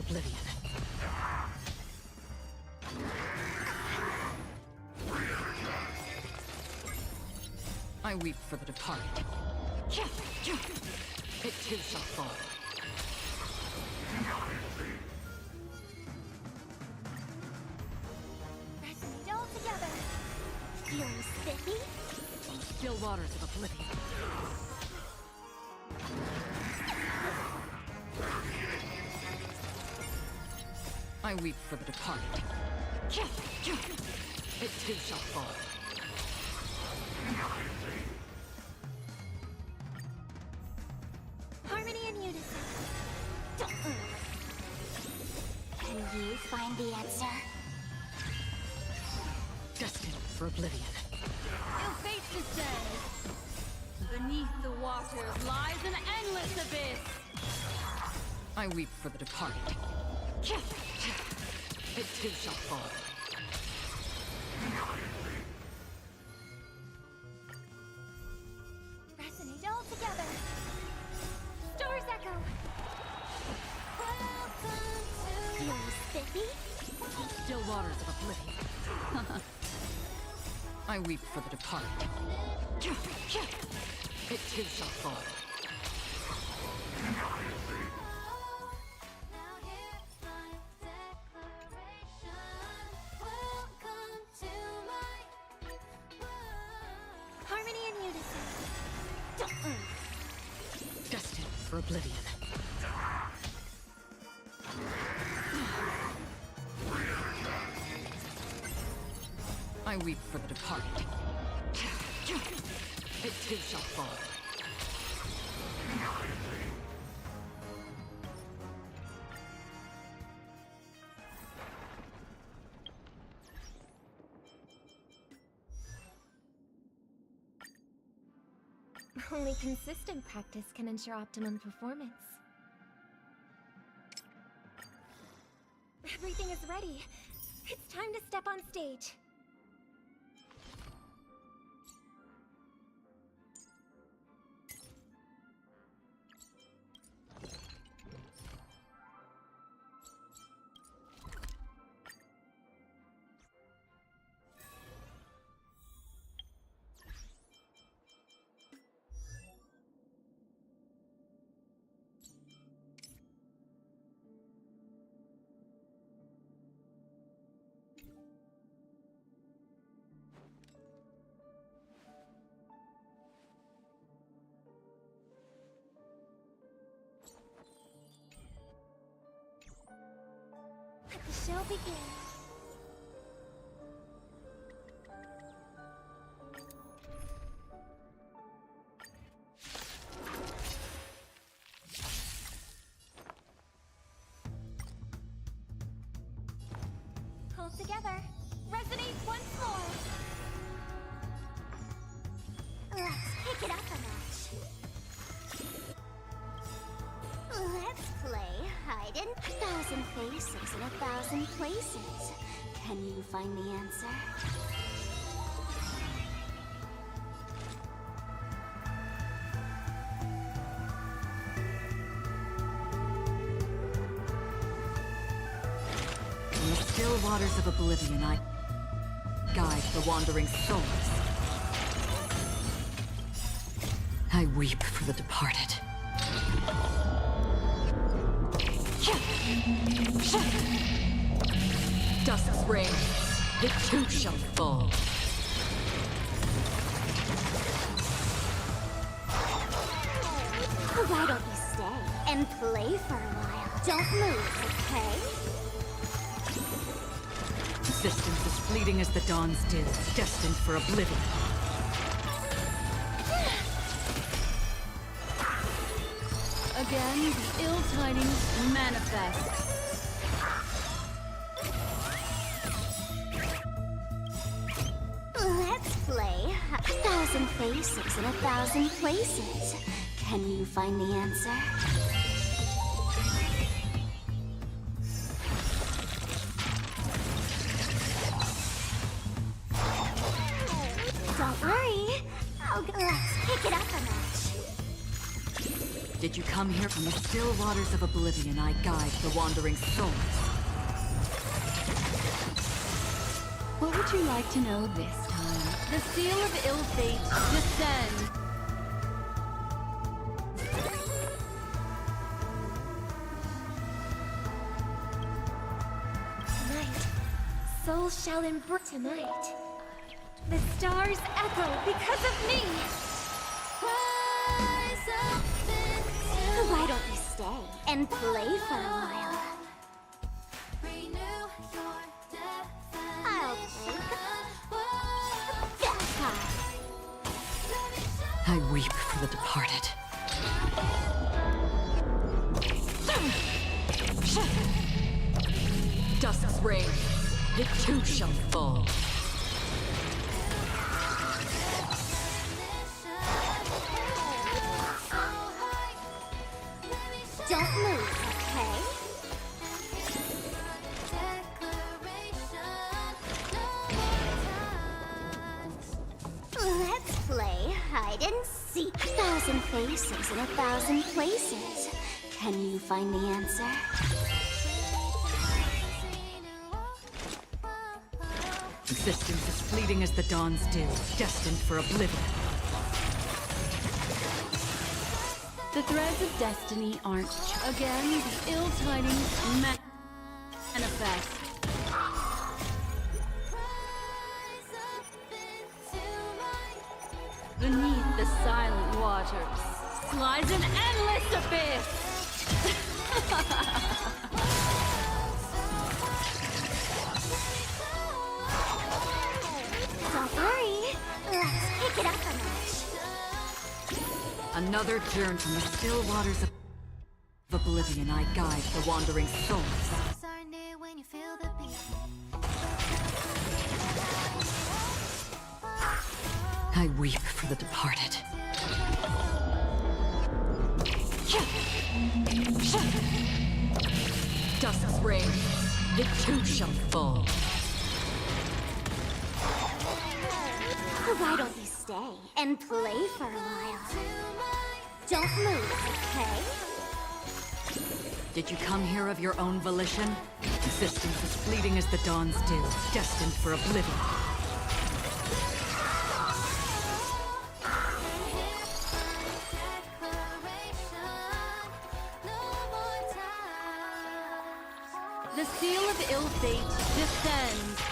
oblivion. I weep for the departed. It too shall fall. Resonate all together. Feeling spiffy? Still waters of oblivion. I weep for the departed. It too shall fall. Harmony and unison. Can you find the answer? Destined for oblivion. Ill fate descends. Beneath the waters lies an endless abyss. I weep for the departed. It too shall fall. Resonate all together. Stars echo. Feeling spiffy? Still waters of oblivion. I weep for the departed. It too shall fall. Harmony and unison. Destined for oblivion. I weep for the departed. It too shall fall. Only consistent practice can ensure optimum performance. Everything is ready. It's time to step on stage. Let the show begin. Hold together. Resonate once more. Let's pick it up a notch. Let's play hide and 1,000 faces in 1,000 places. Can you find the answer? In the still waters of oblivion, I guide the wandering souls. I weep for the departed. Dusk's reign, it too shall fall. Why don't you stay and play for a while? Don't move, okay? Existence as fleeting as the dawn's dew, destined for oblivion. Again, the ill tidings manifest. Let's play 1,000 faces in 1,000 places. Can you find the answer? Don't worry. Let's pick it up a notch. Did you come here from the still waters of oblivion? I guide the wandering souls. What would you like to know this time? The seal of ill fate descend. Tonight, souls shall embrace tonight. The stars echo because of me. Why don't you stay and play for a while? I'll take that time. I weep for the departed. Dusk's reign, it too shall fall. Don't move, okay? Let's play hide and seek. 1,000 faces in 1,000 places. Can you find the answer? Existence is fleeting as the dawn's dew, destined for oblivion. The threads of destiny aren't again, the ill tidings manifest. Beneath the silent waters lies an endless abyss. Don't worry. Let's pick it up a notch. Another journey from the still waters of oblivion. I guide the wandering souls. I weep for the departed. Dusk's reign, it too shall fall. Why don't you stay and play for a while? Don't move, okay? Did you come here of your own volition? Existence is fleeting as the dawn's dew, destined for oblivion. The seal of ill fate descends.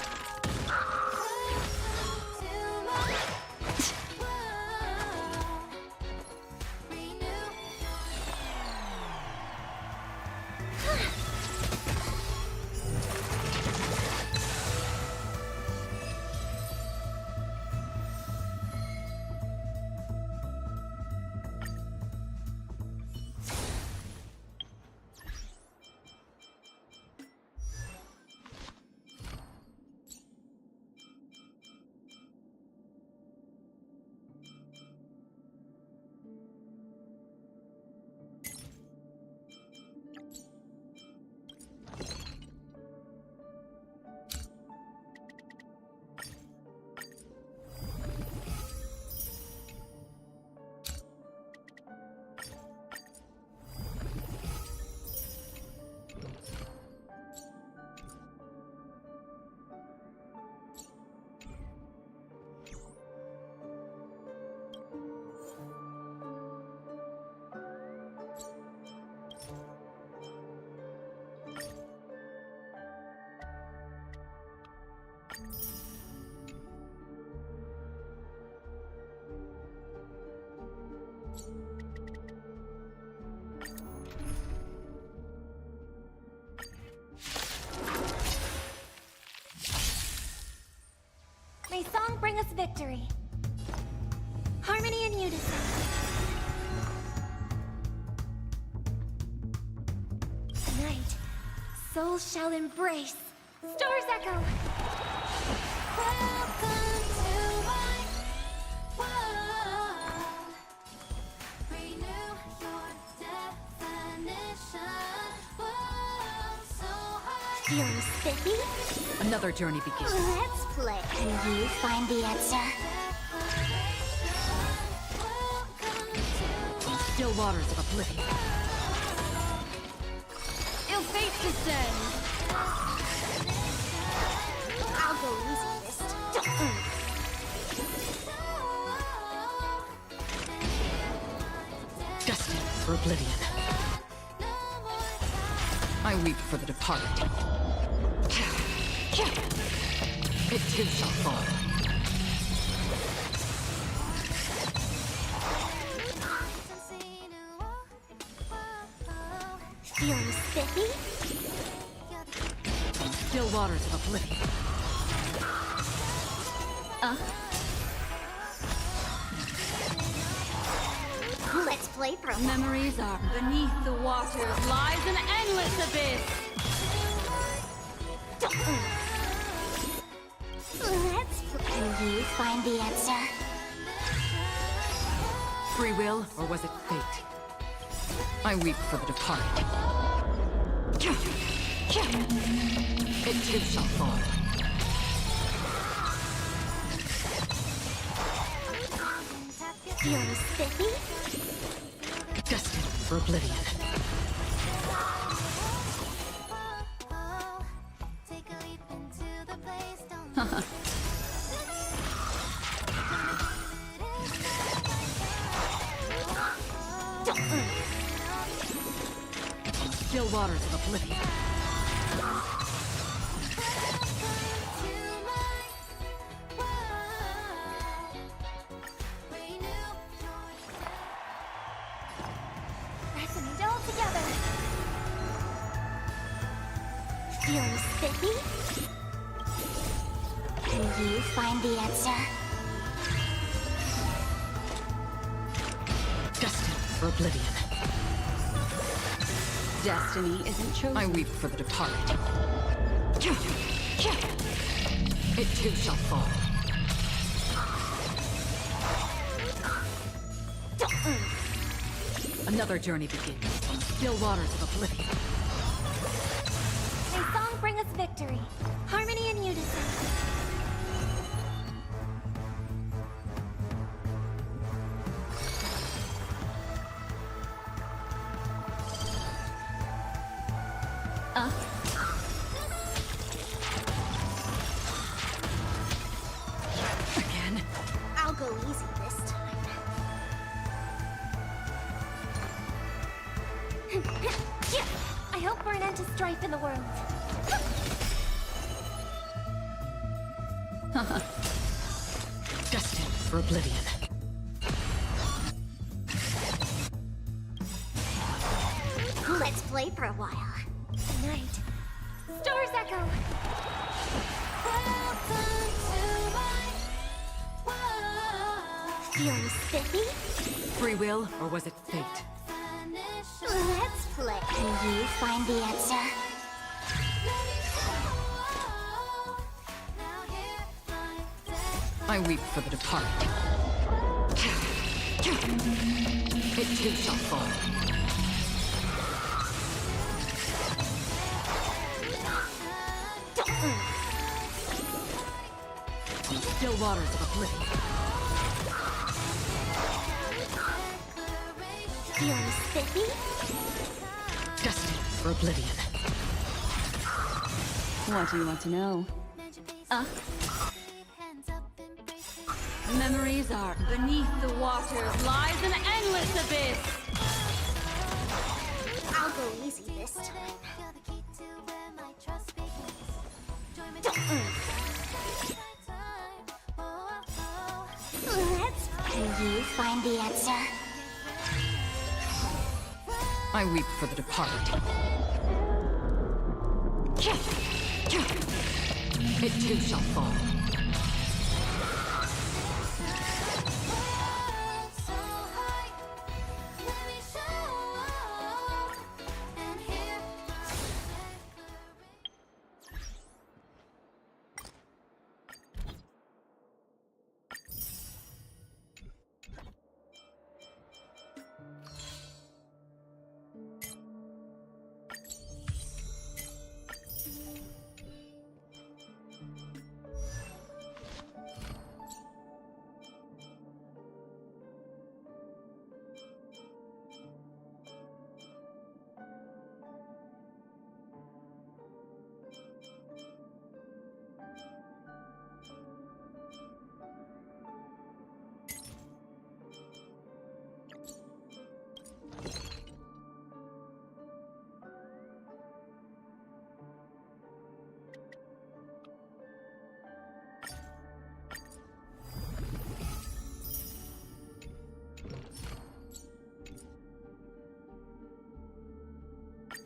May song bring us victory. Harmony and unison. Tonight, souls shall embrace. Stars echo. Welcome to my world. Renew your definition. World so high. Feeling spiffy? Another journey begins. Let's play. Can you find the answer? Still waters of oblivion. Ill fate descends. I'll go easy this time. Destined for oblivion. I weep for the departed. It too shall fall. Feeling spiffy? Still waters of oblivion. Let's play for a while. Memories are beneath the waters lies an endless abyss. Let's play. Can you find the answer? Free will, or was it fate? I weep for the departed. It too shall fall. Feeling spiffy? Destined for oblivion. Still waters of oblivion. Let's meet all together. Feeling spiffy? Can you find the answer? Destined for oblivion. Destiny isn't chosen. I weep for the departed. It too shall fall. Another journey begins. Still waters of oblivion. May song bring us victory. Harmony and unison. Again? I'll go easy this time. I hope for an end to strife in the world. Destined for oblivion. Let's play for a while. Tonight, stars echo. Feeling spiffy? Free will, or was it fate? Let's play. Can you find the answer? I weep for the departed. It too shall fall. Still waters of oblivion. Feeling spiffy? Destined for oblivion. What do you want to know? Memories are beneath the waters lies an endless abyss. I'll go easy this time. Let's. Can you find the answer? I weep for the departed. It too shall fall.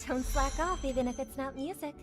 Don't slack off even if it's not music.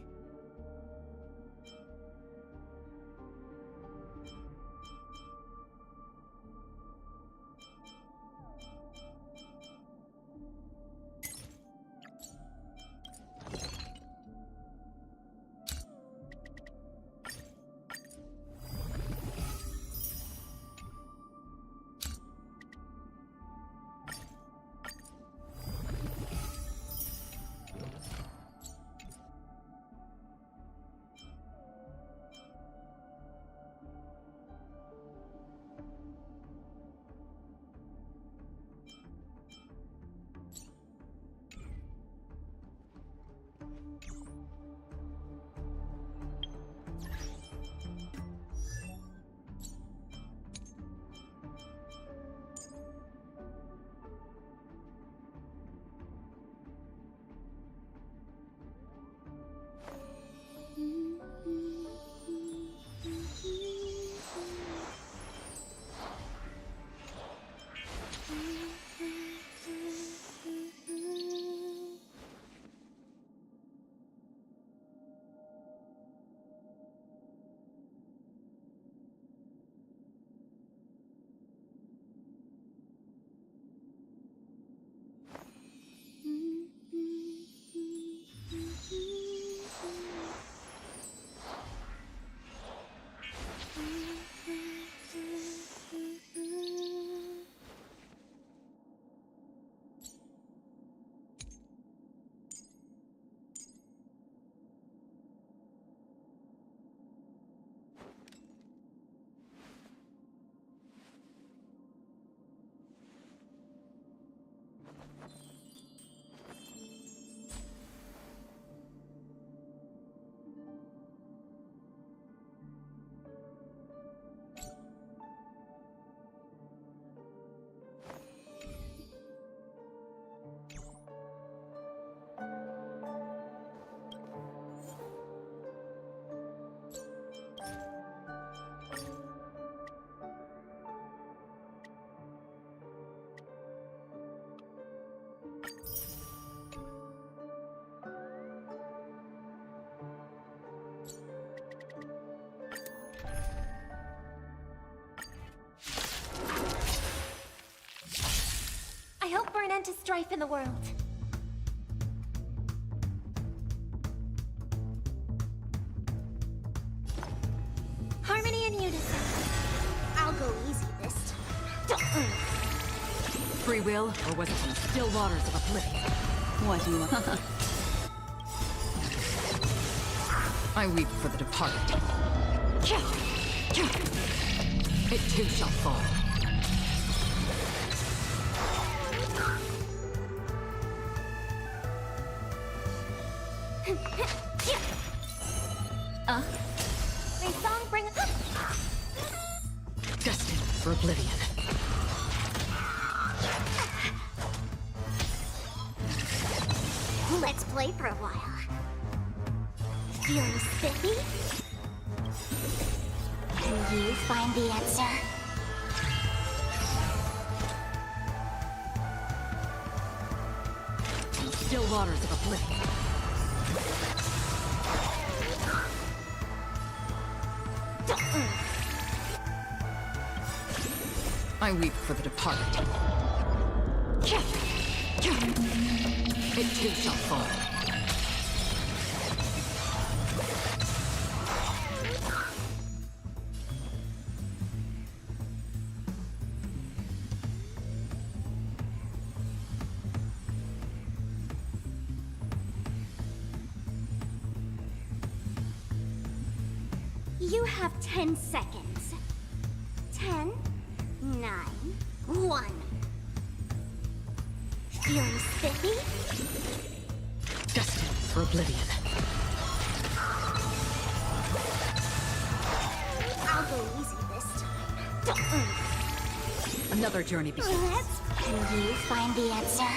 I hope for an end to strife in the world. Harmony and unison. I'll go easy this time. Free will, or was it from the still waters of oblivion? What do you want? I weep for the departed. It too shall fall. May song bring Destined for oblivion. Let's play for a while. Feeling spiffy? Can you find the answer? Still waters of oblivion. I weep for the departed. It too shall fall. You have 10 seconds. 10, 9, 1. Feeling spiffy? Destined for oblivion. I'll go easy this time. Another journey begins. Can you find the answer?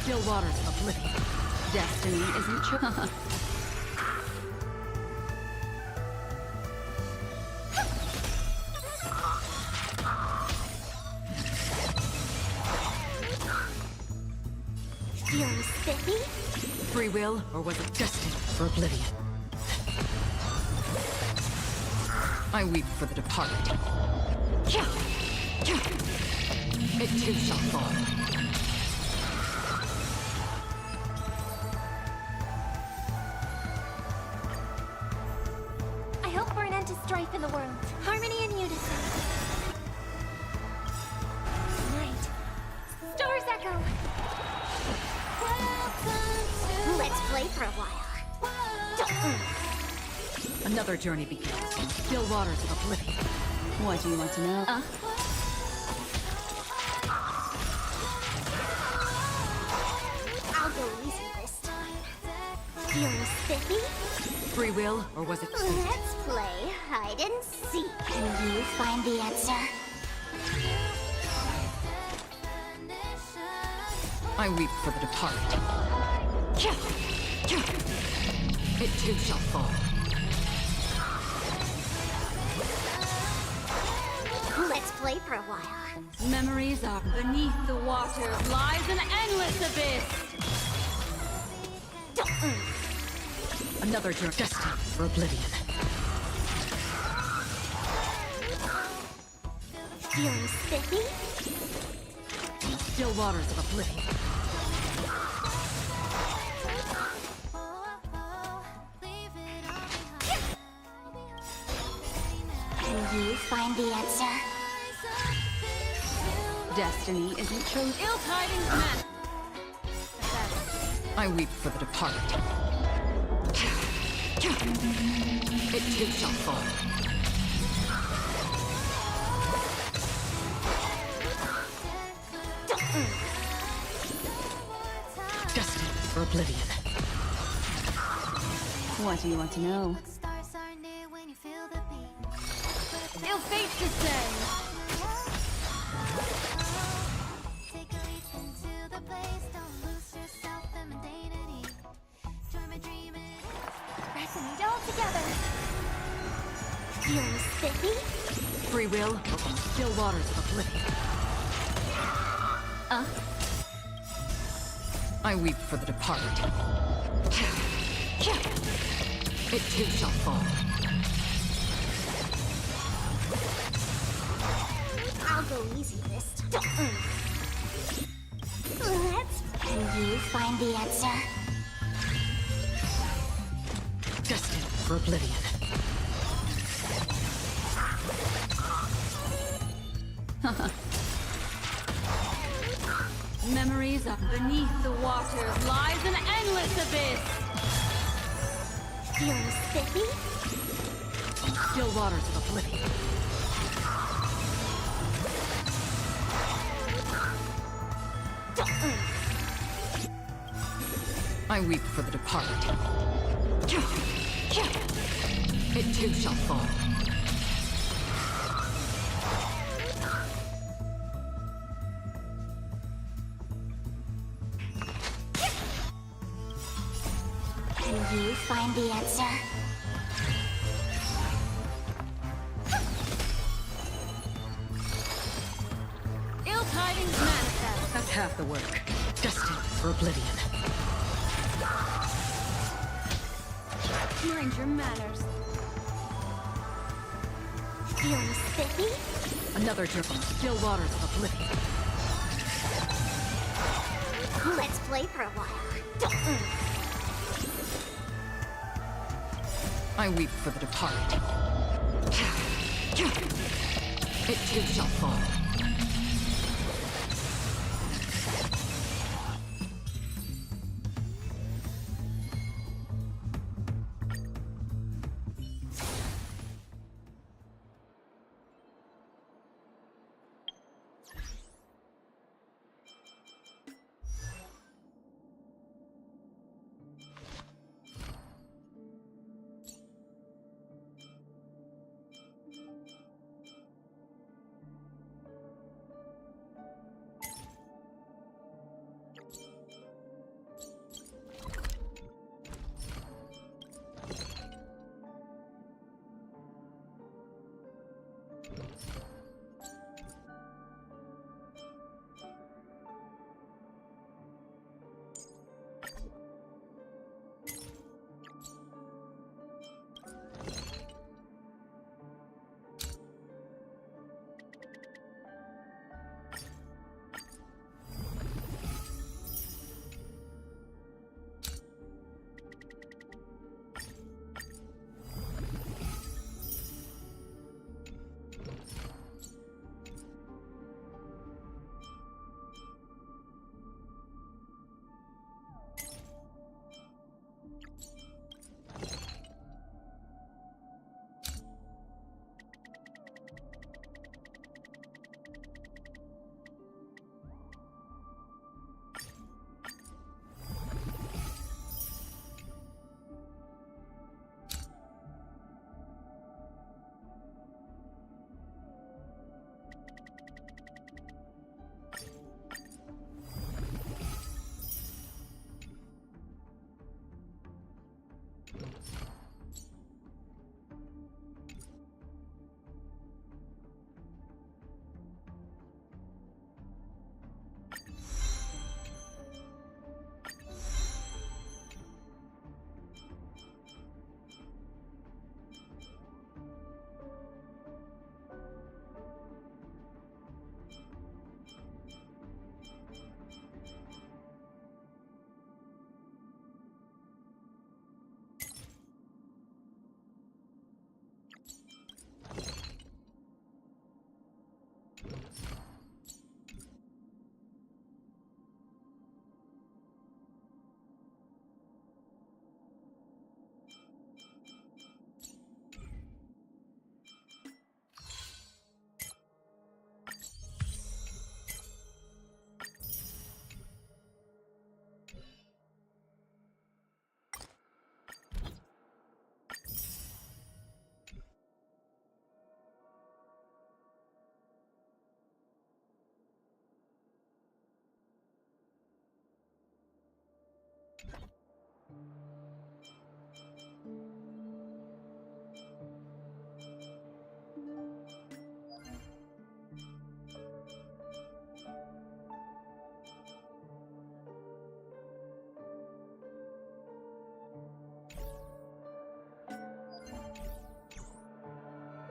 Still waters of oblivion. Destiny isn't true. Feeling spiffy? Free will, or was it destined for oblivion? I weep for the departed. It too shall fall. I hope for an end to strife in the world. Harmony and unison. Night. Stars echo. Let's play for a while. Another journey begins in still waters of oblivion. What do you want to know? I'll go easy this time. Feeling spiffy? Free will, or was it fate? Let's play hide and seek. Can you find the answer? I weep for the departed. It too shall fall. Let's play for a while. Memories are beneath the water lies an endless abyss. Another journey destined for oblivion. Feeling spiffy? Still waters of oblivion. Can you find the answer? Destiny isn't chosen. Ill tidings meant. I weep for the departed. It too shall fall. Destined for oblivion. What do you want to know? Ill fate descend. Resonate all together. Feeling spiffy? Free will, or from still waters of oblivion. I weep for the departed. It too shall fall. I'll go easy this time. Can you find the answer? Destined for oblivion. Memories are beneath the water lies an endless abyss. Feeling spiffy? Still waters of oblivion. I weep for the departed. It too shall fall. Can you find the answer? Ill tidings manifest. That's half the work. Destined for oblivion. Mind your manners. Feeling spiffy? Another journey. Still waters of oblivion. Let's play for a while. I weep for the departed. It too shall fall.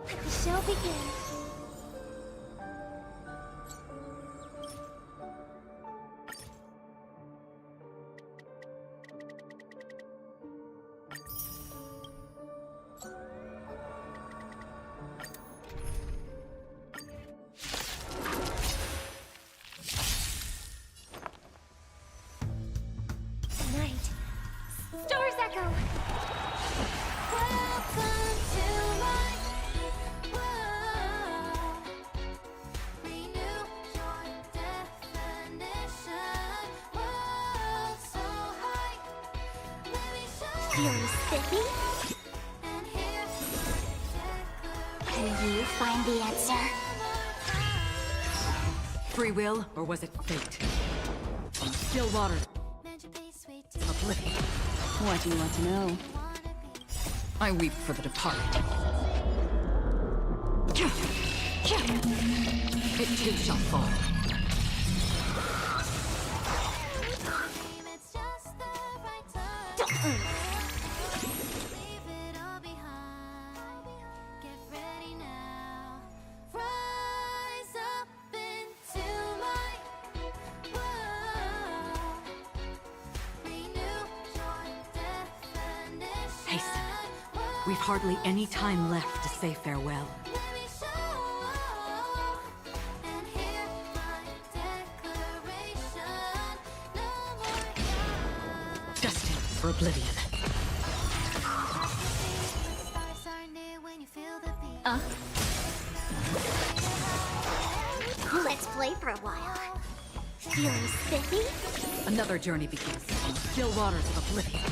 Let the show begin. Night. Stars echo. Welcome to my world. Renew your definition. World so high. Let me show feeling spiffy? And here's my declaration. Can you find the answer? Free will, or was it fate? Still waters of oblivion. What do you want to know? I weep for the departed. It too shall fall. It's just the right time. Leave it all behind. Get ready now. Rise up into my world. Renew your definition. Hasten. We've hardly any time left to say farewell. Let me show. And hear my declaration. No more time. Destined for oblivion. Stars are near when you feel the beat. Let's play for a while. Feeling spiffy? Another journey begins. Still waters of oblivion.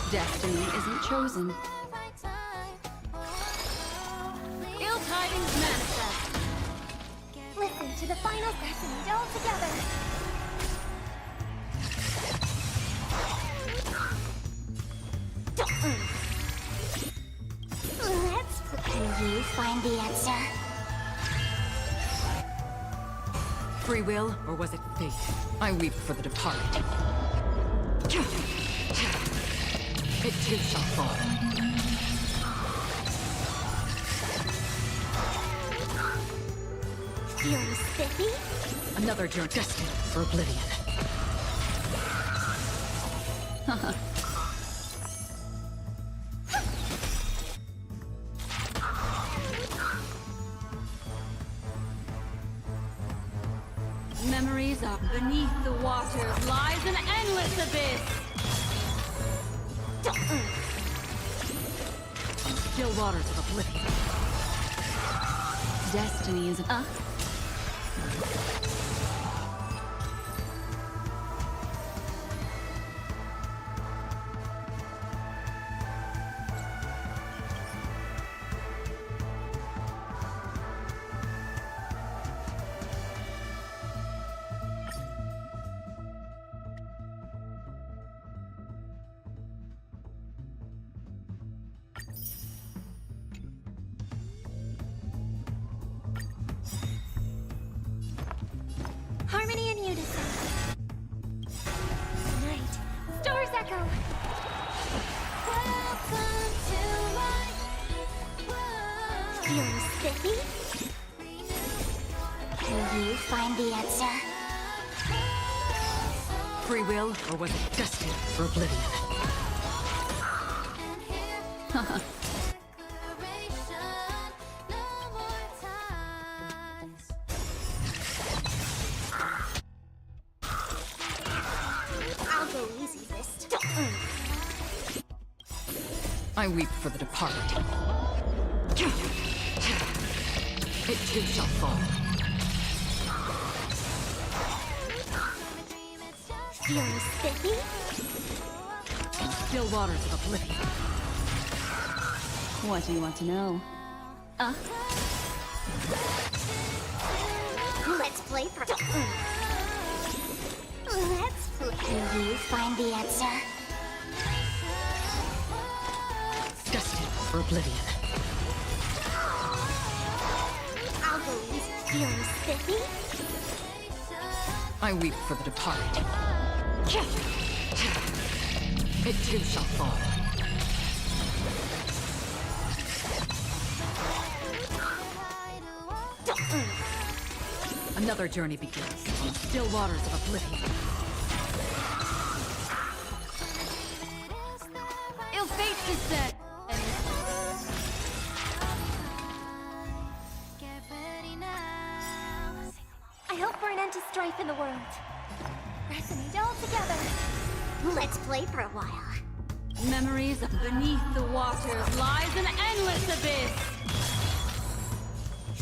Destiny isn't chosen. Right time. Ill tidings manifest. Listen to the final message all together. Let's play. Can you find the answer? Free will, or was it fate? I weep for the departed. It too shall fall. Feeling spiffy? Another journey destined for oblivion. Memories are beneath the waters lies an endless abyss. Still waters of oblivion. Destiny is Harmony and unison. Night. Stars echo. Welcome to my world. Feeling spiffy? Can you find the answer? Free will, or was it destined for oblivion? And hear my declaration. No more ties. I'll go easy this time. I weep for the departed. It too shall fall. Feeling spiffy? Still waters of oblivion. what do you want to know? Let's play for. Let's play. Can you find the answer? for oblivion. I'll go easy. Feeling spiffy? I weep for the departed. It too shall fall. Another journey begins on the still waters of oblivion. Ill fate descend. Get ready now. I hope for an end to strife in the world. Resonate all together. Let's play for a while. Memories beneath the waters lies an endless abyss.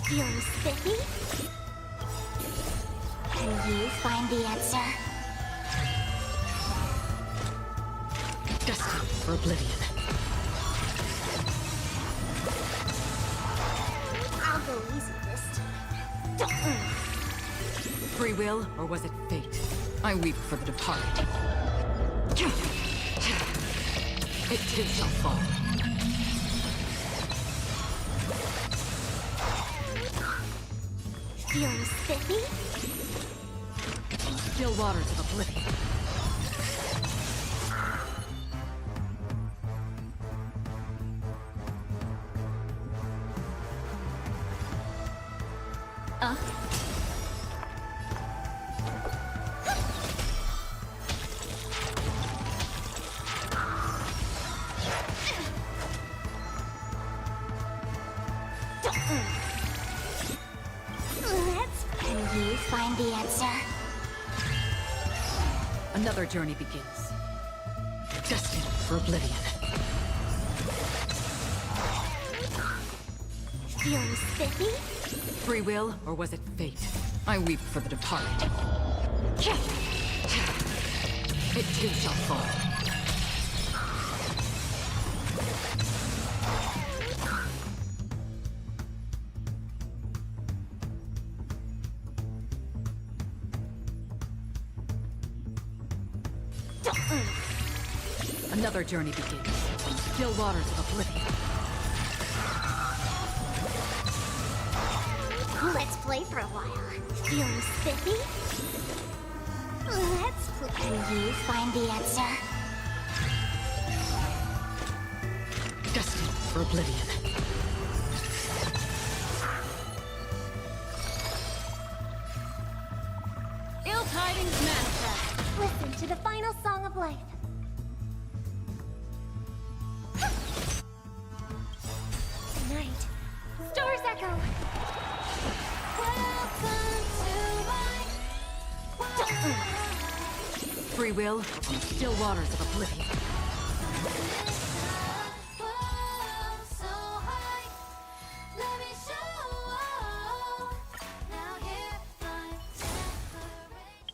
Feeling spiffy? Can you find the answer? Destined for oblivion. I'll go easy this time. Free will, or was it fate? I weep for the departed. It too shall fall. Feeling spiffy? Still waters of oblivion. Can you find the answer? Another journey begins. Destined for oblivion. Feeling spiffy? Free will, or was it fate? I weep for the departed. It too shall fall. Another journey begins on still waters of oblivion. Let's play for a while. Feeling spiffy? Let's play. Can you find the answer? Destined for oblivion. Ill tidings manifest. Listen to the final song of life. Tonight, stars echo. Welcome to my world. Free will, on the still waters of oblivion. So high, let me show. Now hear my declaration.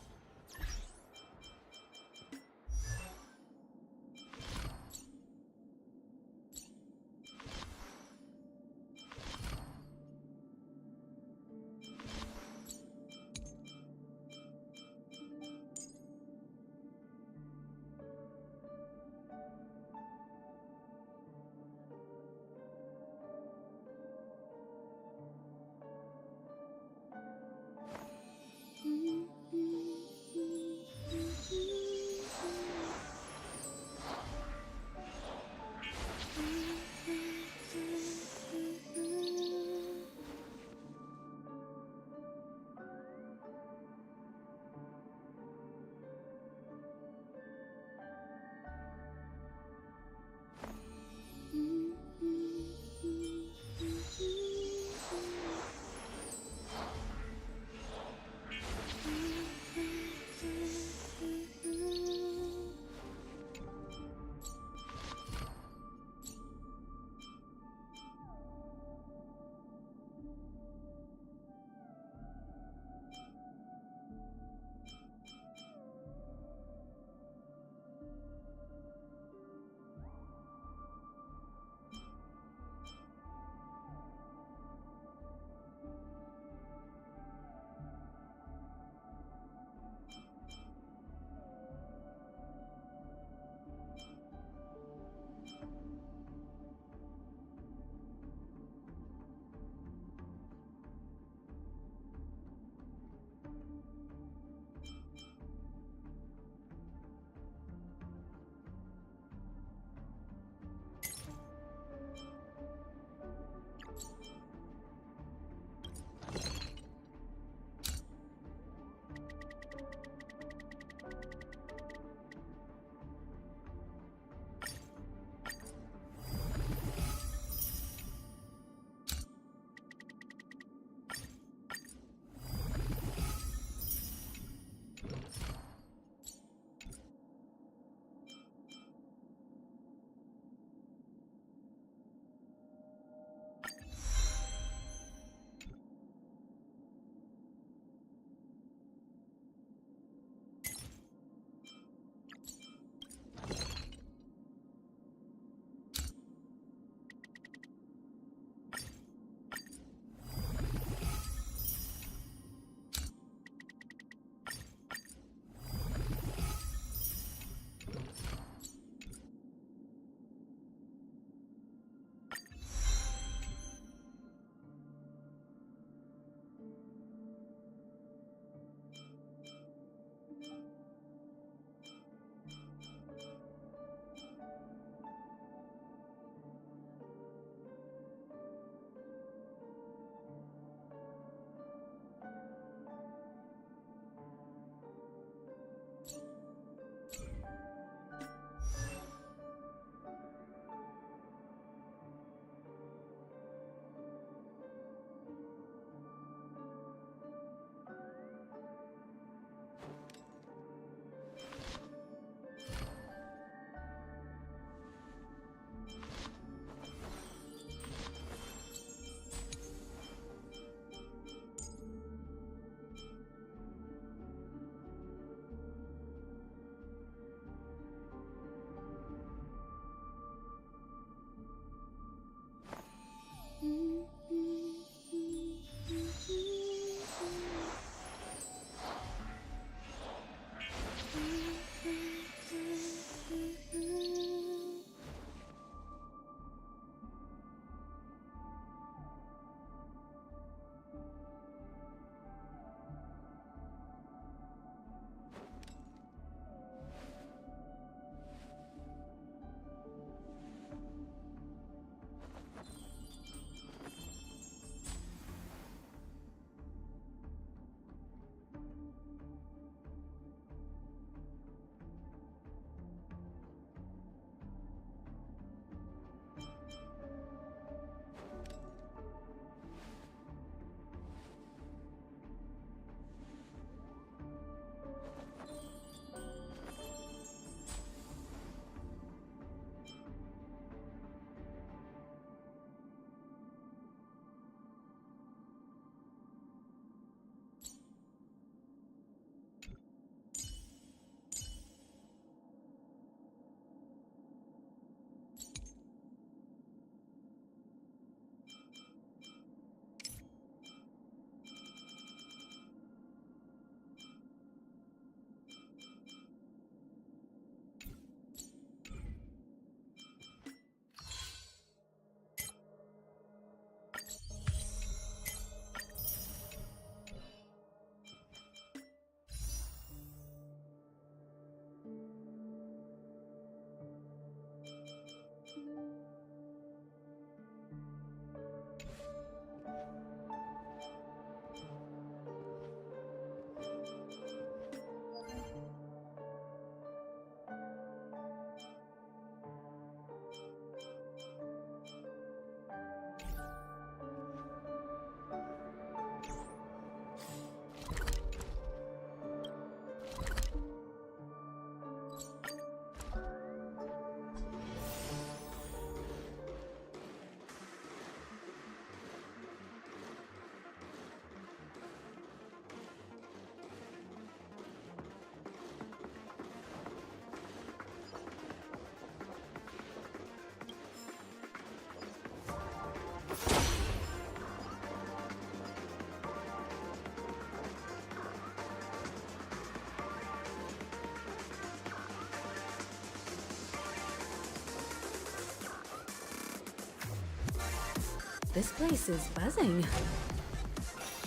This place is buzzing.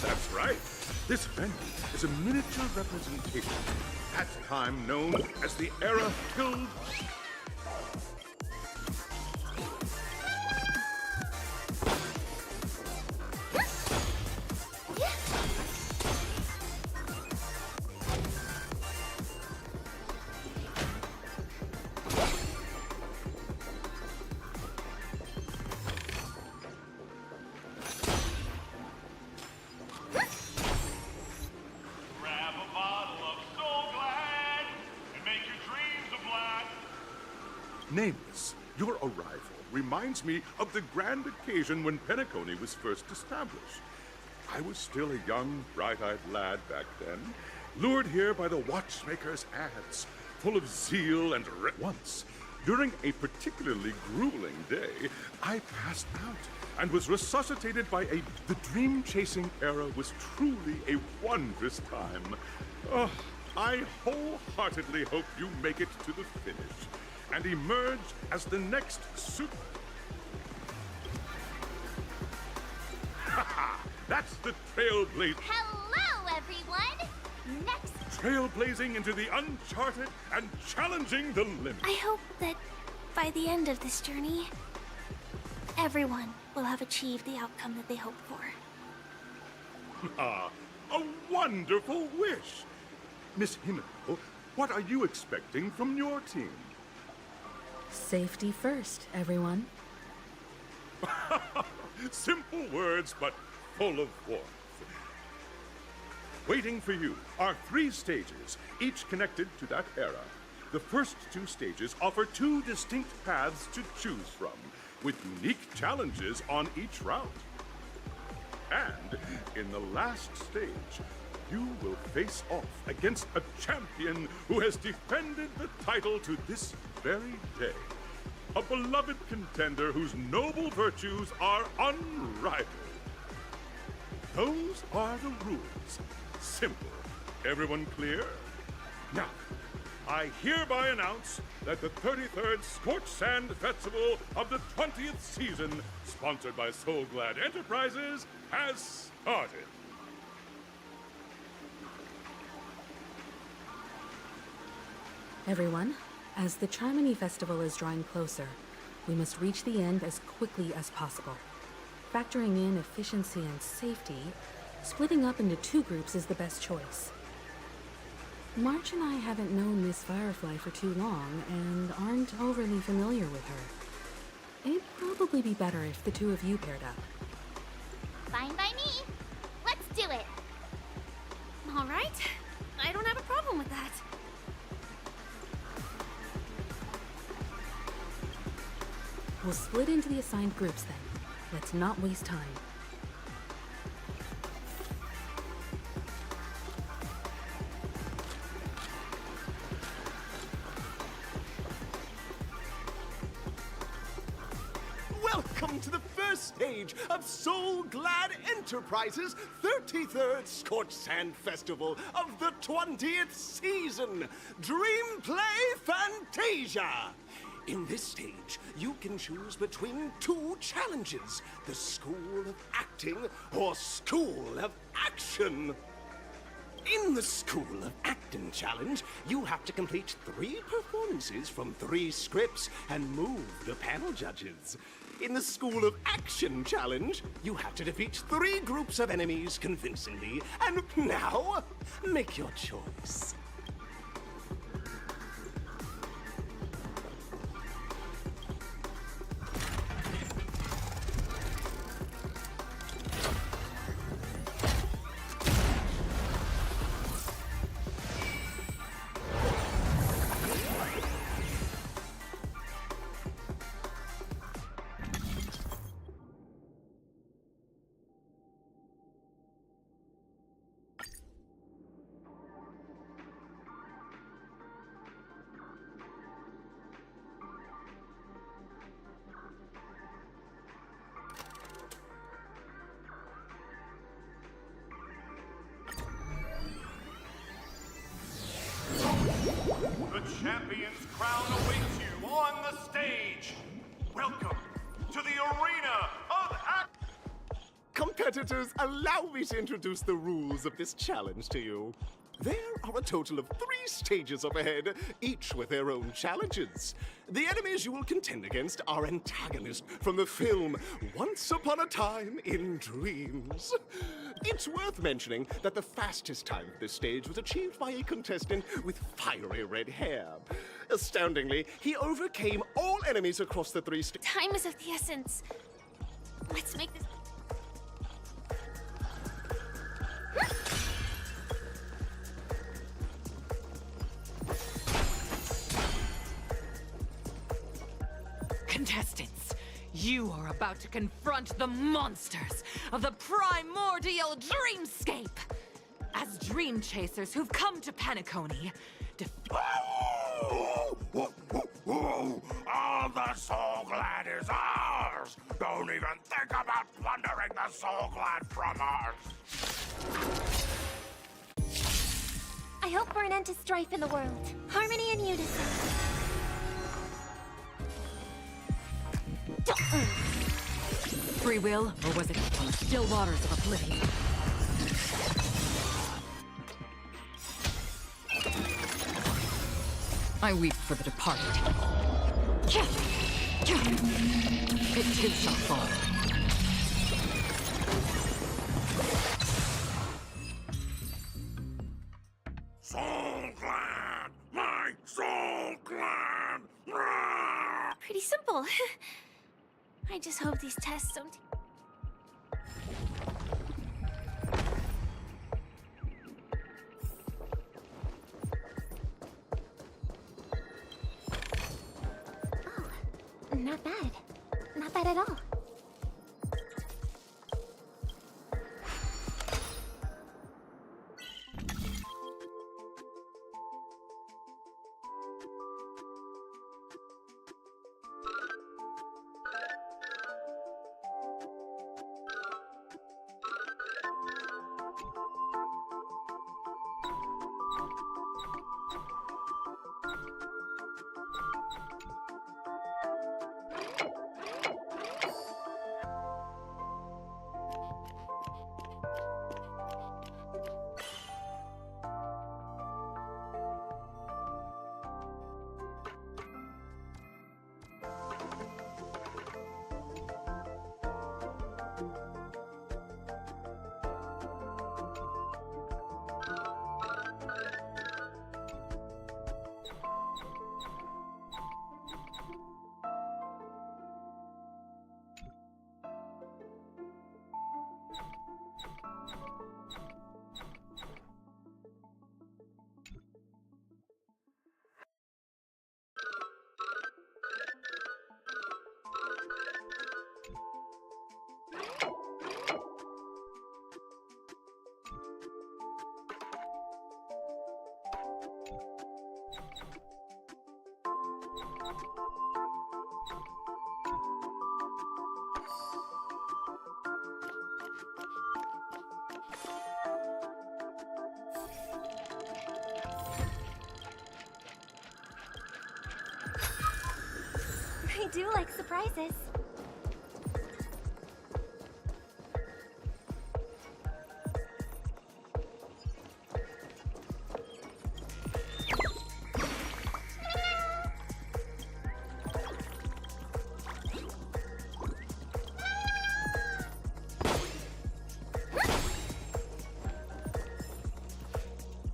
That's right. This venue is a miniature representation, at time known as the Era Guild. Grab a bottle of Soul Glad and make your dreams a blast. Nameless, your arrival reminds me of the grand occasion when Penacony was first established. I was still a young, bright-eyed lad back then, lured here by the watchmaker's ads, full of zeal and once. During a particularly grueling day, I passed out and was resuscitated by the dream-chasing era was truly a wondrous time. Oh, I wholeheartedly hope you make it to the finish and emerge as the next super... Ha! That's the trailblaze... Hello, everyone! Next, Trailblazing into the uncharted and challenging the limit. I hope that by the end of this journey, everyone will have achieved the outcome that they hoped for. Ah, a wonderful wish! Miss Himiko, what are you expecting from your team? Safety first, everyone. Simple words, but full of warmth. Waiting for you are 3 stages, each connected to that era. The first 2 stages offer 2 distinct paths to choose from, with unique challenges on each route. And in the last stage, you will face off against a champion who has defended the title to this very day. A beloved contender whose noble virtues are unrivaled. Those are the rules. Simple. Everyone clear? Now, I hereby announce that the 33rd Scorch Sand Festival of the 20th season, sponsored by Soul Glad Enterprises, has started. Everyone, as the Charmony Festival is drawing closer, we must reach the end as quickly as possible. Factoring in efficiency and safety, splitting up into 2 groups is the best choice. March and I haven't known Miss Firefly for too long and aren't overly familiar with her. It'd probably be better if the 2 of you paired up. fine by me. Let's do it. All right. I don't have a problem with that. We'll split into the assigned groups then. Let's not waste time. Welcome to the first stage of Soul Glad Enterprises' 33rd Scorch Sand Festival of the 20th season, Dream Play Fantasia. In this stage, you can choose between 2 challenges, the School of Acting or School of Action. In the School of Acting challenge, you have to complete 3 performances from 3 scripts and move the panel judges. In the School of Action challenge, you have to defeat 3 groups of enemies convincingly. And now, make your choice. The champion's crown awaits you on the stage. Welcome to the arena of act. competitors, allow me to introduce the rules of this challenge to you. There are a total of 3 stages up ahead, each with their own challenges. The enemies you will contend against are antagonists from the film Once Upon a Time in Dreams. It's worth mentioning that the fastest time of this stage was achieved by a contestant with fiery red hair. Astoundingly, he overcame all enemies across the 3 stages. Time is of the essence. Let's make this. Contestants, you are about to confront the monsters of the primordial dreamscape. As dream chasers who've come to Penacony, All the Soul Glad is ours! Don't even think about plundering the Soul Glad from us! I hope for an end to strife in the world. Harmony and unison. free will, or was it on the still waters of oblivion? I weep for the departed. It too shall fall. Soul Glad! My Soul Glad! Pretty simple. I just hope these tests don't. Oh, not bad. Not bad at all. I do like surprises.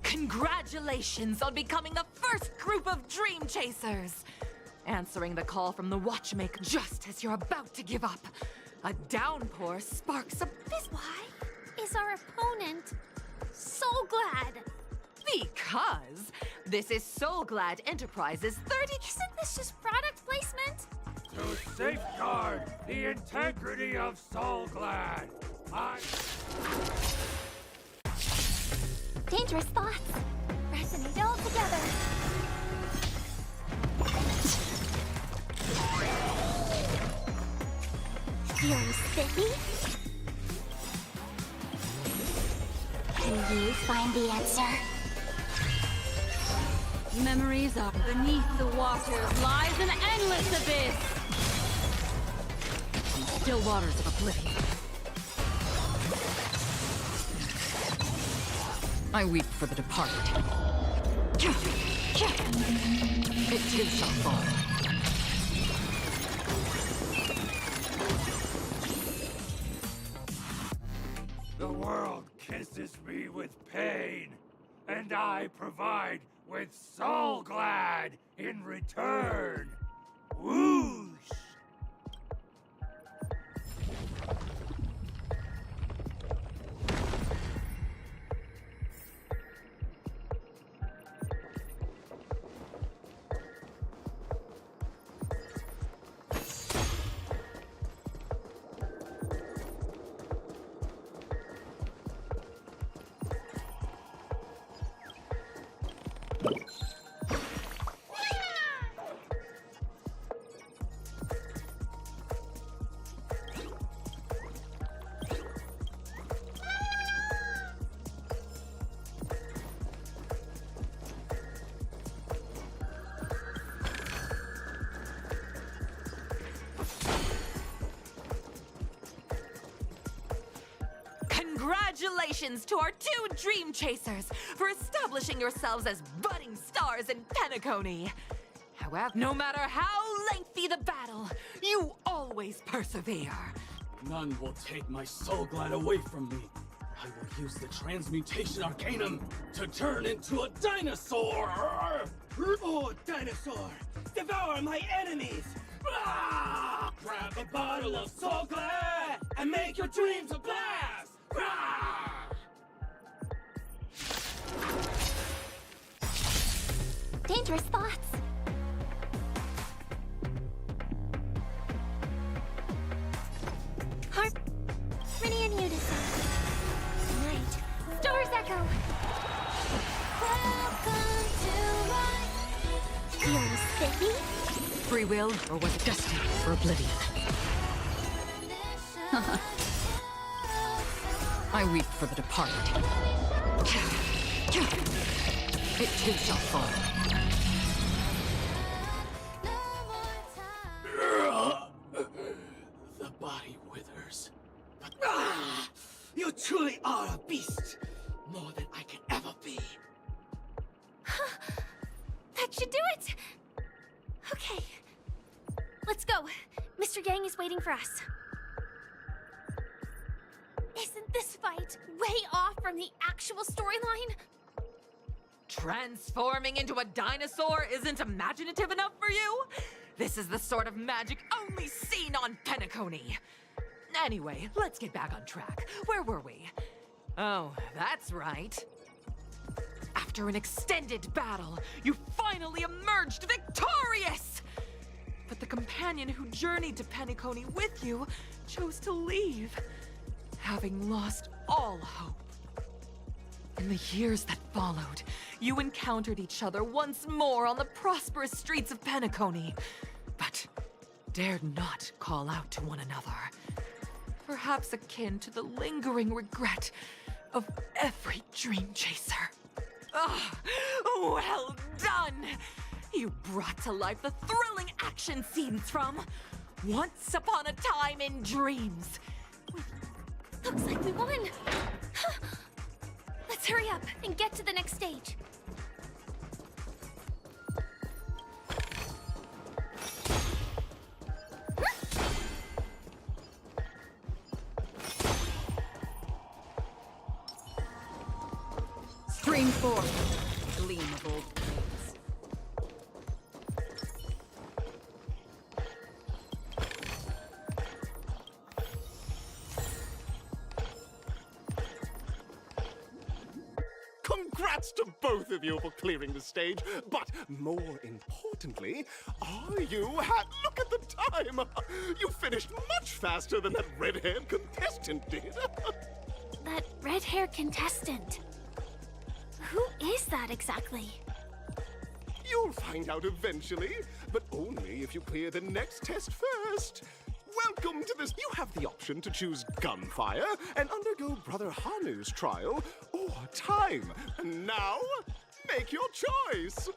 Congratulations on becoming the first group of dream chasers! Answering the call from the watchmaker just as you're about to give up. A downpour sparks a Why is our opponent so glad? Because this is Soul Glad Enterprises 30. Isn't this just product placement? To safeguard the integrity of Soul Glad, Dangerous thoughts. Resonate all together. Feeling spiffy? Can you find the answer? Memories of beneath the waters lies an endless abyss. Still waters of oblivion. I weep for the departed. It too shall fall. The world kisses me with pain, and I provide with soul glad in return. Whoosh! Congratulations to our two Dream Chasers for establishing yourselves as budding stars in Penacony. However, no matter how lengthy the battle, you always persevere. None will take my soul glad away from me. I will use the transmutation arcanum to turn into a dinosaur! Oh, dinosaur! Devour my enemies! Ah! Grab a bottle of soul glad and make your dreams a blast! Ah! Dangerous thoughts. Harmony and unison. Night. Stars echo. Welcome to life. You're spiffy? Free will, or was it destiny for oblivion? I weep for the departed. It too shall fall. The body withers. But you truly are a beast! More than I can ever be. That should do it! Okay. Let's go. Mr. Yang is waiting for us. Isn't this fight way off from the actual storyline? Transforming into a dinosaur isn't imaginative enough for you? This is the sort of magic only seen on Penacony. Anyway, let's get back on track. Where were we? Oh, that's right. After an extended battle, you finally emerged victorious! But the companion who journeyed to Penacony with you chose to leave, having lost all hope. In the years that followed, you encountered each other once more on the prosperous streets of Penacony, but dared not call out to one another. Perhaps akin to the lingering regret of every dream chaser. Ah, well done! You brought to life the thrilling action scenes from Once Upon a Time in Dreams. Looks like we won. Let's hurry up and get to the next stage. Stream forth, gleam of old days. Congrats to both of you for clearing the stage, but more importantly, are you look at the time! You finished much faster than that red-haired contestant did! That red-haired contestant. Who is that exactly? You'll find out eventually, but only if you clear the next test first. Welcome to this. You have the option to choose gunfire and undergo Brother Hanu's trial, or time. And now, make your choice.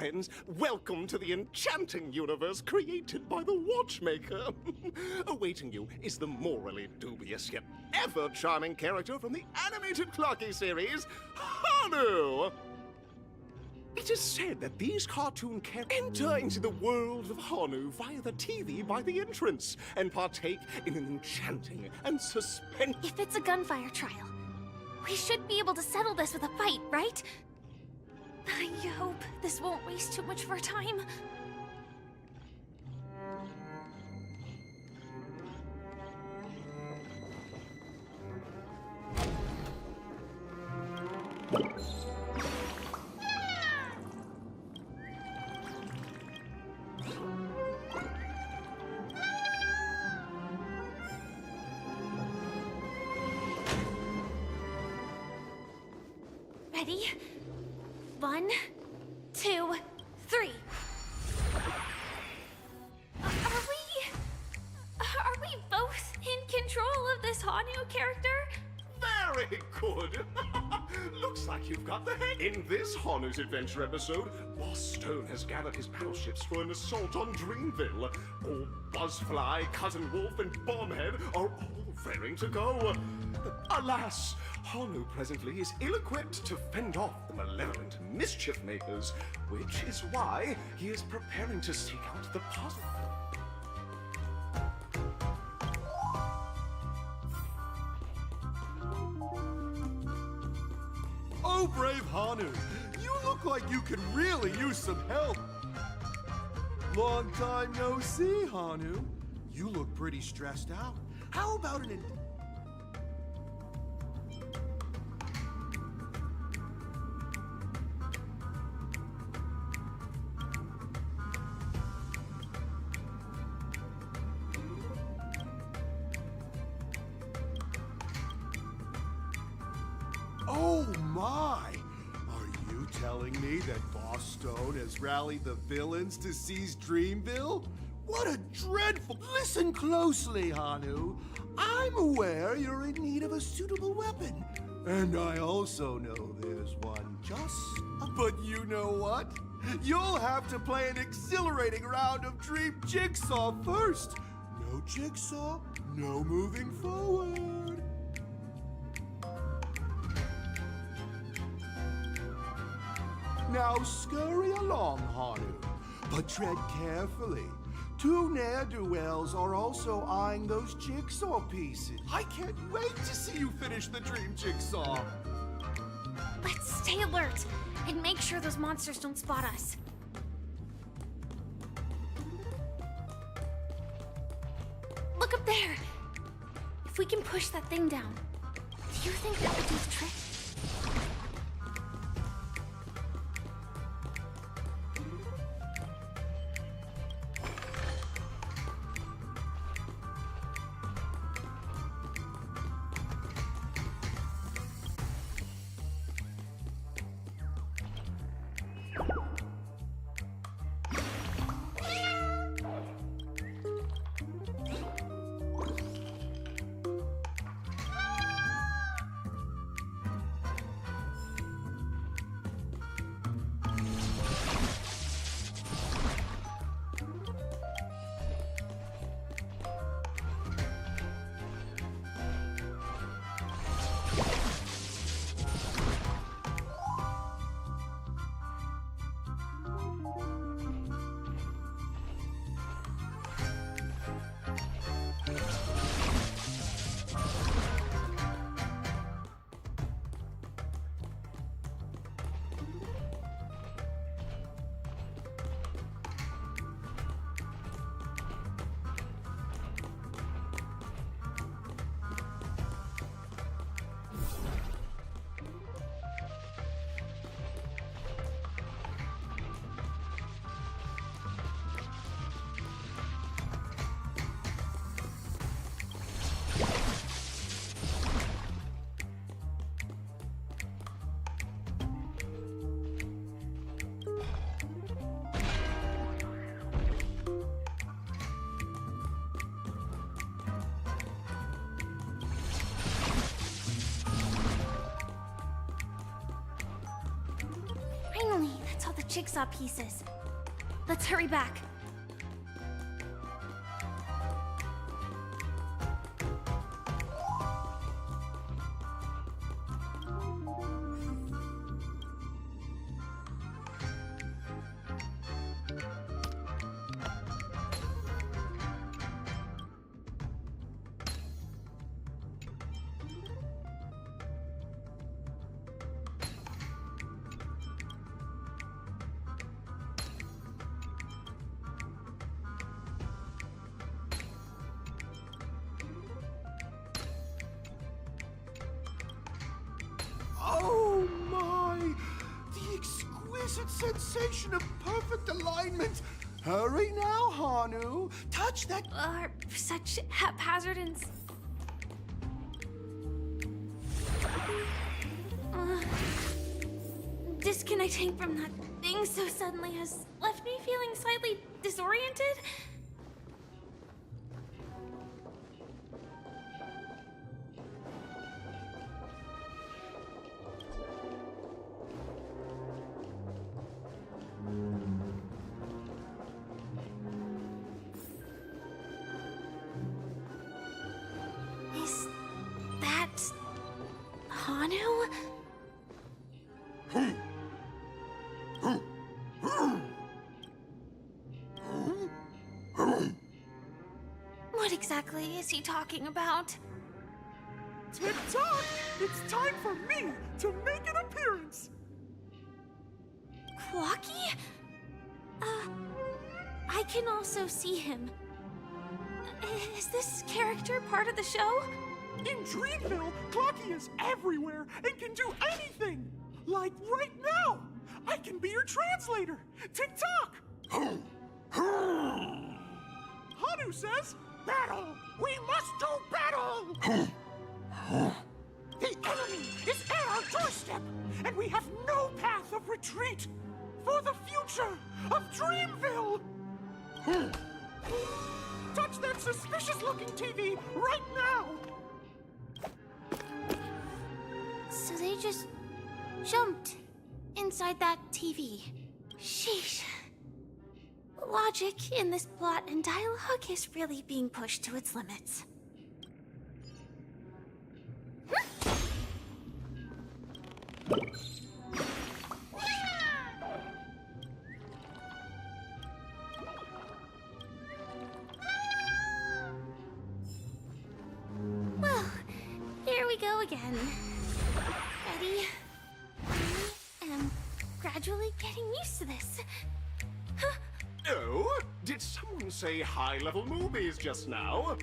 friends. Welcome to the enchanting universe created by the Watchmaker. Awaiting you is the morally dubious yet ever charming character from the animated Clocky series, Hanu! It is said that these cartoon characters enter into the world of Hanu via the TV by the entrance and partake in an enchanting and suspense. If it's a gunfire trial, we should be able to settle this with a fight, right? I hope this won't waste too much of our time. Ready? 1, 2, 3. Are we both in control of this Hanu character? Very good! Looks like you've got the hang. In this Hanu's Adventure episode, Boss Stone has gathered his battleships for an assault on Dreamville. All Buzzfly, Cousin Wolf, and Bombhead are all raring to go. Alas, Hanu presently is ill-equipped to fend off the malevolent mischief makers, which is why he is preparing to seek out the puzzle. Oh, brave Hanu, you look like you could really use some help. Long time no see, Hanu. You look pretty stressed out. How about an... Oh my! Are you telling me that Boss Stone has rallied the villains to seize Dreamville? What a dreadful... Listen closely, Hanu. I'm aware you're in need of a suitable weapon. And I also know there's one just... But you know what? You'll have to play an exhilarating round of Dream Jigsaw first. No Jigsaw, no moving forward. Now scurry along, Hanu, but tread carefully. Two ne'er-do-wells are also eyeing those jigsaw pieces. I can't wait to see you finish the dream jigsaw. Let's stay alert and make sure those monsters don't spot us. Look up there! If we can push that thing down, do you think that would do the trick? jigsaw pieces. Let's hurry back. Oh my! The exquisite sensation of perfect alignment! Hurry now, Hanu! Touch that. Are such haphazard and disconnecting from that thing so suddenly has left me feeling slightly disoriented. Is that Hanu? What exactly is he talking about? Tick-tock! It's time for me to make an appearance! Clocky? I can also see him. Is this character part of the show? In Dreamville, Clocky is everywhere and can do anything! Like right now! I can be your translator! Tick-tock! Hanu says, battle! We must do battle! The enemy is at our doorstep, and we have no path of retreat for the future of Dreamville! Touch that suspicious-looking TV right now! So they just jumped inside that TV. Sheesh. Logic in this plot and dialogue is really being pushed to its limits. Well, here we go again. Ready? I am gradually getting used to this. Oh, did someone say high-level movies just now?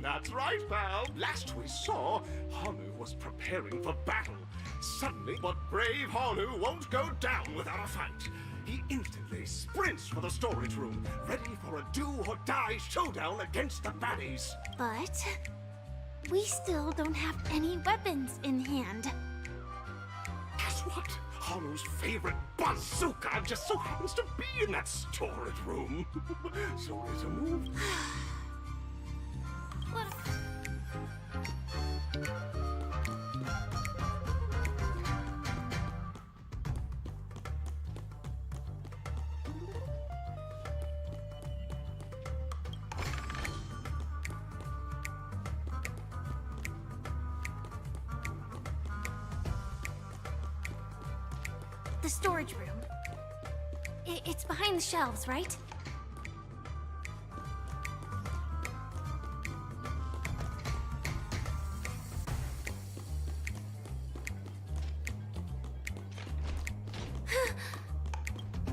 That's right, pal. Last we saw, Hanu was preparing for battle. Suddenly, but brave Hanu won't go down without a fight. He instantly sprints for the storage room, ready for a do-or-die showdown against the baddies. But we still don't have any weapons in hand. Guess what? Hanu's favorite bazooka just so happens to be in that storage room. So there's a move. What? The storage room. It's behind the shelves, right?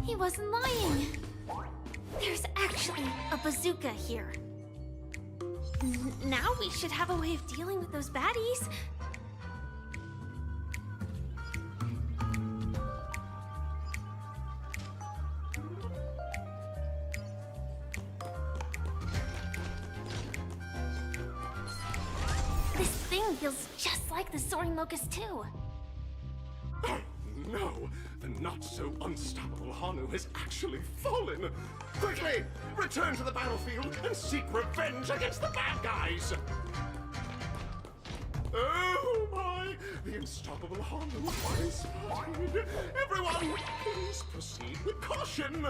He wasn't lying. There's actually a bazooka here. Now we should have a way of dealing with those baddies. This thing feels just like the Soaring Locust too. No, the not-so-unstoppable Hanu has actually fallen. Quickly, return to the battlefield and seek revenge against the bad guys. Oh my! The the unstoppable Hanu are spotted. Everyone, please proceed with caution.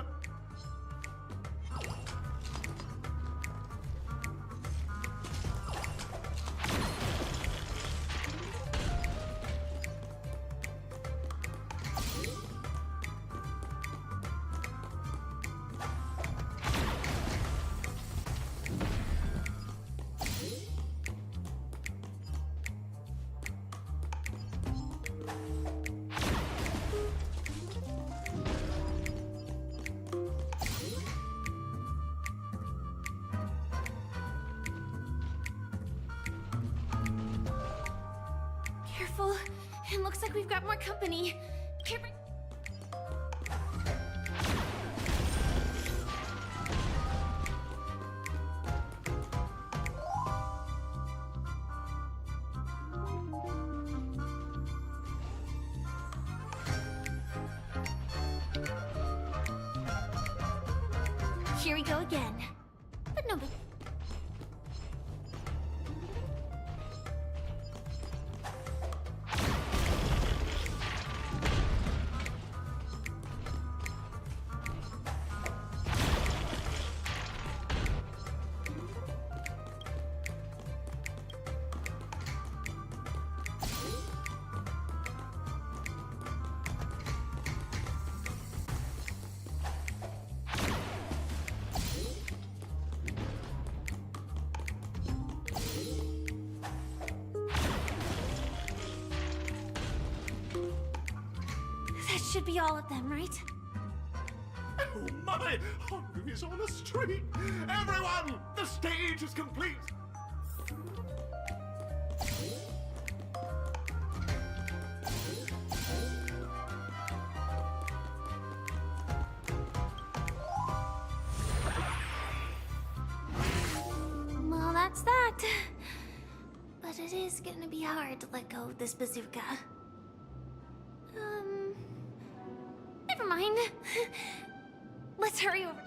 Careful. It looks like we've got more company. Careful. Here we go again. But no big. That should be all of them, right? Oh my! Hanu is on a streak! Everyone! The stage is complete! Well, that's that. But it is gonna be hard to let go of this bazooka. Never mind. Let's hurry over.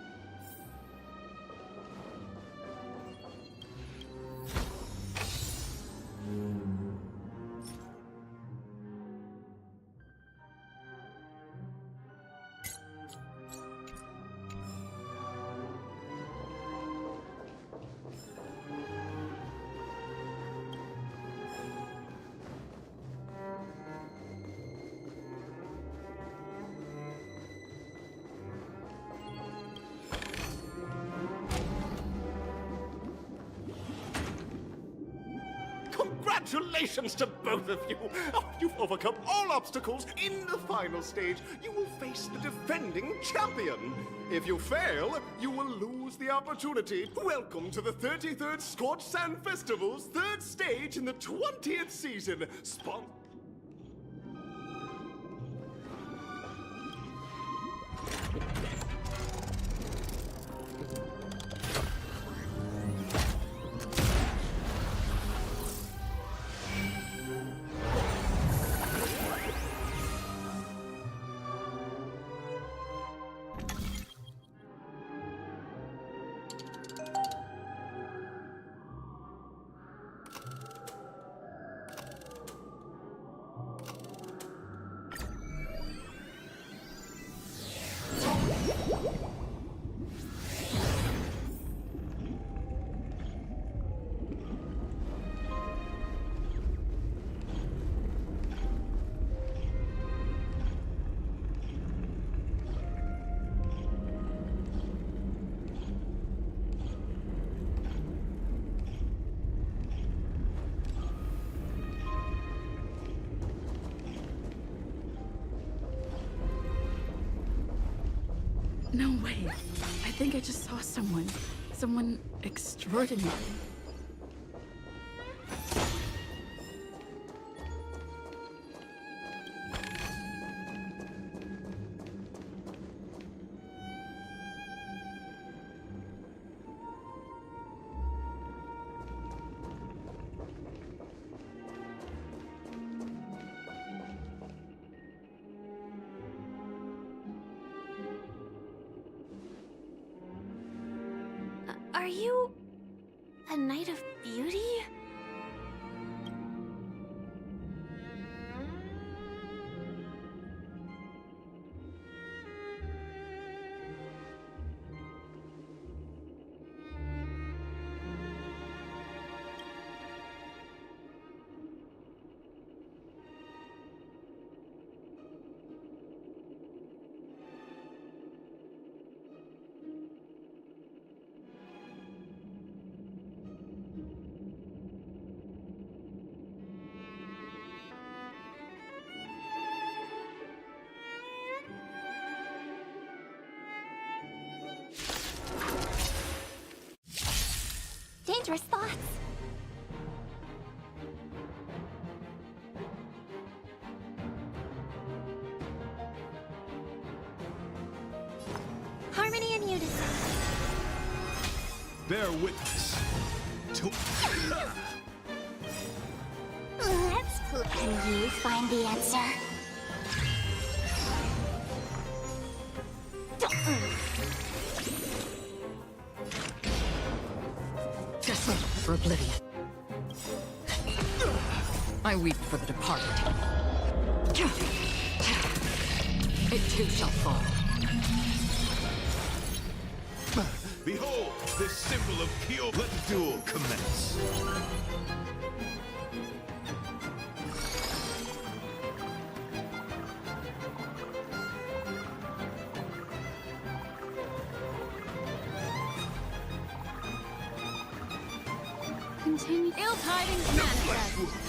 Congratulations to both of you! Oh, you've overcome all obstacles. In the final stage, you will face the defending champion. If you fail, you will lose the opportunity. Welcome to the 33rd Scorched Sand Festival's third stage in the 20th season. No way. I think I just saw someone. Someone extraordinary. Are you a Knight of Beauty? bear witness to... Let's play. Can you find the answer? Desolate for oblivion. I weep for the departed. It too shall fall. Behold, this symbol of Kyo. Let the duel commence. Continue. Ill tidings manifest.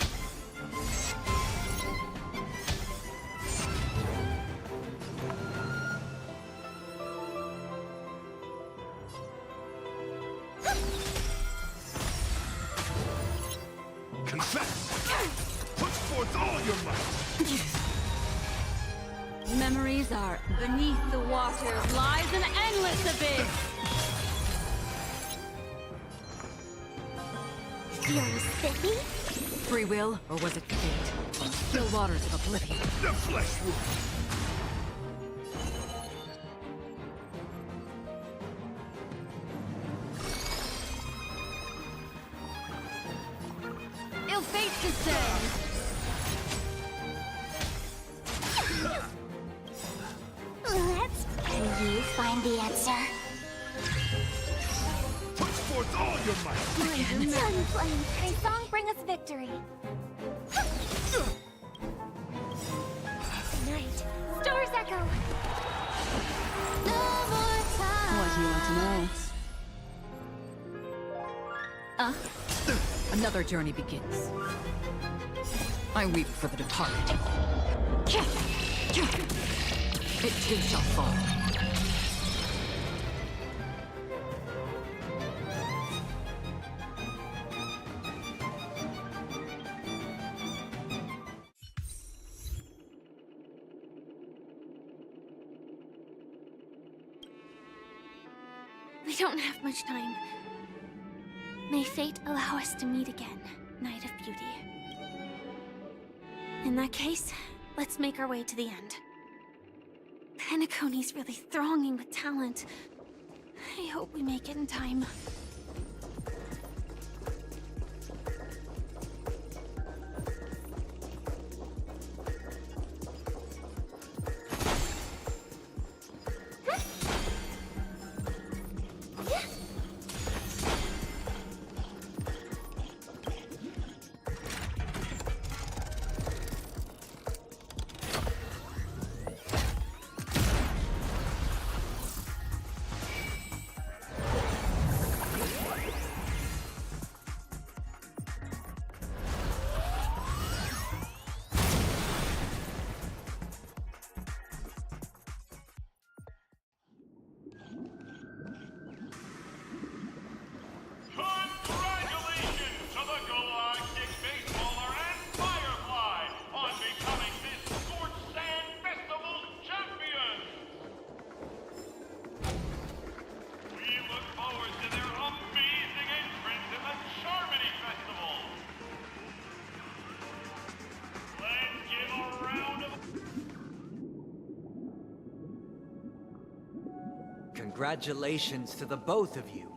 Confess! Put forth all your might! Memories are beneath the waters lies an endless abyss. Feeling spiffy? Free will, or was it fate? Still waters of oblivion. The flesh wound! Ill fate descends. Let's. Can you find the answer? Put forth all your might! Done playing. May song bring us victory. Night. Stars echo. No more time. What do you want to know? Another journey begins. I weep for the departed. It too shall fall. We don't have much time. May fate allow us to meet again, Night of Beauty. In that case, let's make our way to the end. Penacony's really thronging with talent. I hope we make it in time. Congratulations to the Galactic Baseballer and Firefly on becoming this Scorched Sand Festival champions! We look forward to their amazing entrance in the Charmony Festival! Let's give a round of... Congratulations to the both of you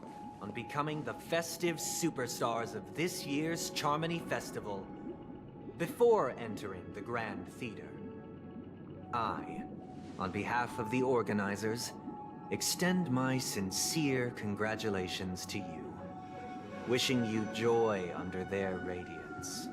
on becoming the festive superstars of this year's Charmony Festival. Before entering the Grand Theater, I, on behalf of the organizers, extend my sincere congratulations to you, wishing you joy under their radiance.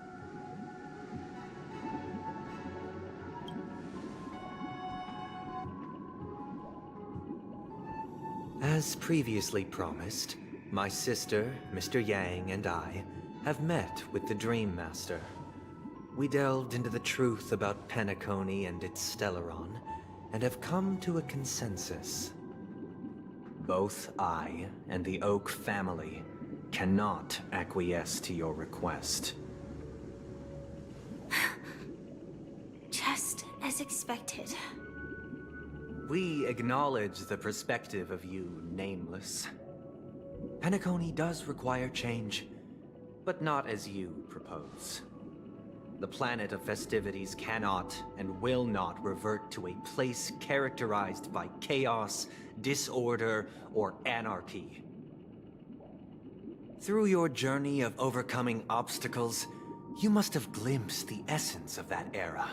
As previously promised, my sister, Mr. Yang, and I have met with the Dream Master. We delved into the truth about Penacony and its Stellaron, and have come to a consensus. Both I and the Oak family cannot acquiesce to your request. Just as expected. We acknowledge the perspective of you, Nameless. Penacony does require change, but not as you propose. The planet of festivities cannot and will not revert to a place characterized by chaos, disorder, or anarchy. Through your journey of overcoming obstacles, you must have glimpsed the essence of that era.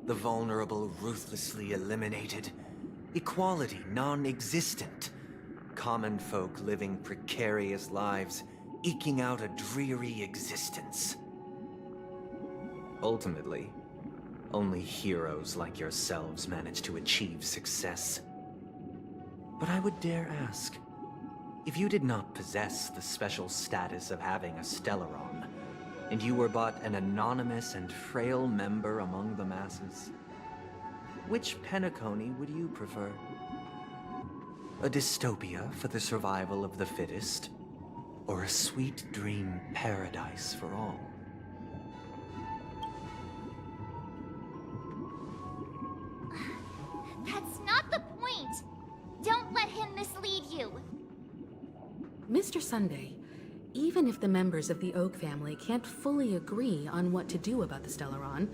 The vulnerable ruthlessly eliminated, equality non-existent, common folk living precarious lives, eking out a dreary existence. Ultimately, only heroes like yourselves manage to achieve success. But I would dare ask, if you did not possess the special status of having a Stellaron, and you were but an anonymous and frail member among the masses, which Penacony would you prefer? A dystopia for the survival of the fittest, or a sweet dream paradise for all? That's not the point! Don't let him mislead you! Mr. Sunday, even if the members of the Oak family can't fully agree on what to do about the Stellaron,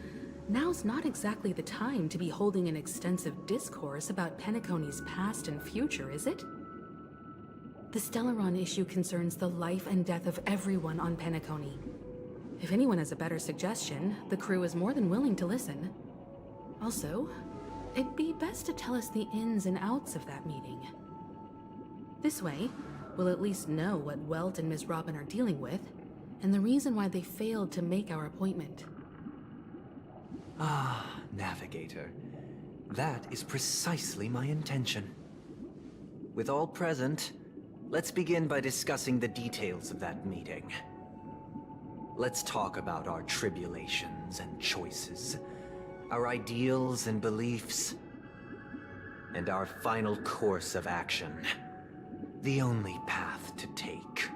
now's not exactly the time to be holding an extensive discourse about Penacony's past and future, is it? The Stellaron issue concerns the life and death of everyone on Penacony. If anyone has a better suggestion, the crew is more than willing to listen. Also, it'd be best to tell us the ins and outs of that meeting. This way, we'll at least know what Welt and Ms. Robin are dealing with, and the reason why they failed to make our appointment. Ah, Navigator. That is precisely my intention. With all present, let's begin by discussing the details of that meeting. Let's talk about our tribulations and choices, our ideals and beliefs, and our final course of action. The only path to take.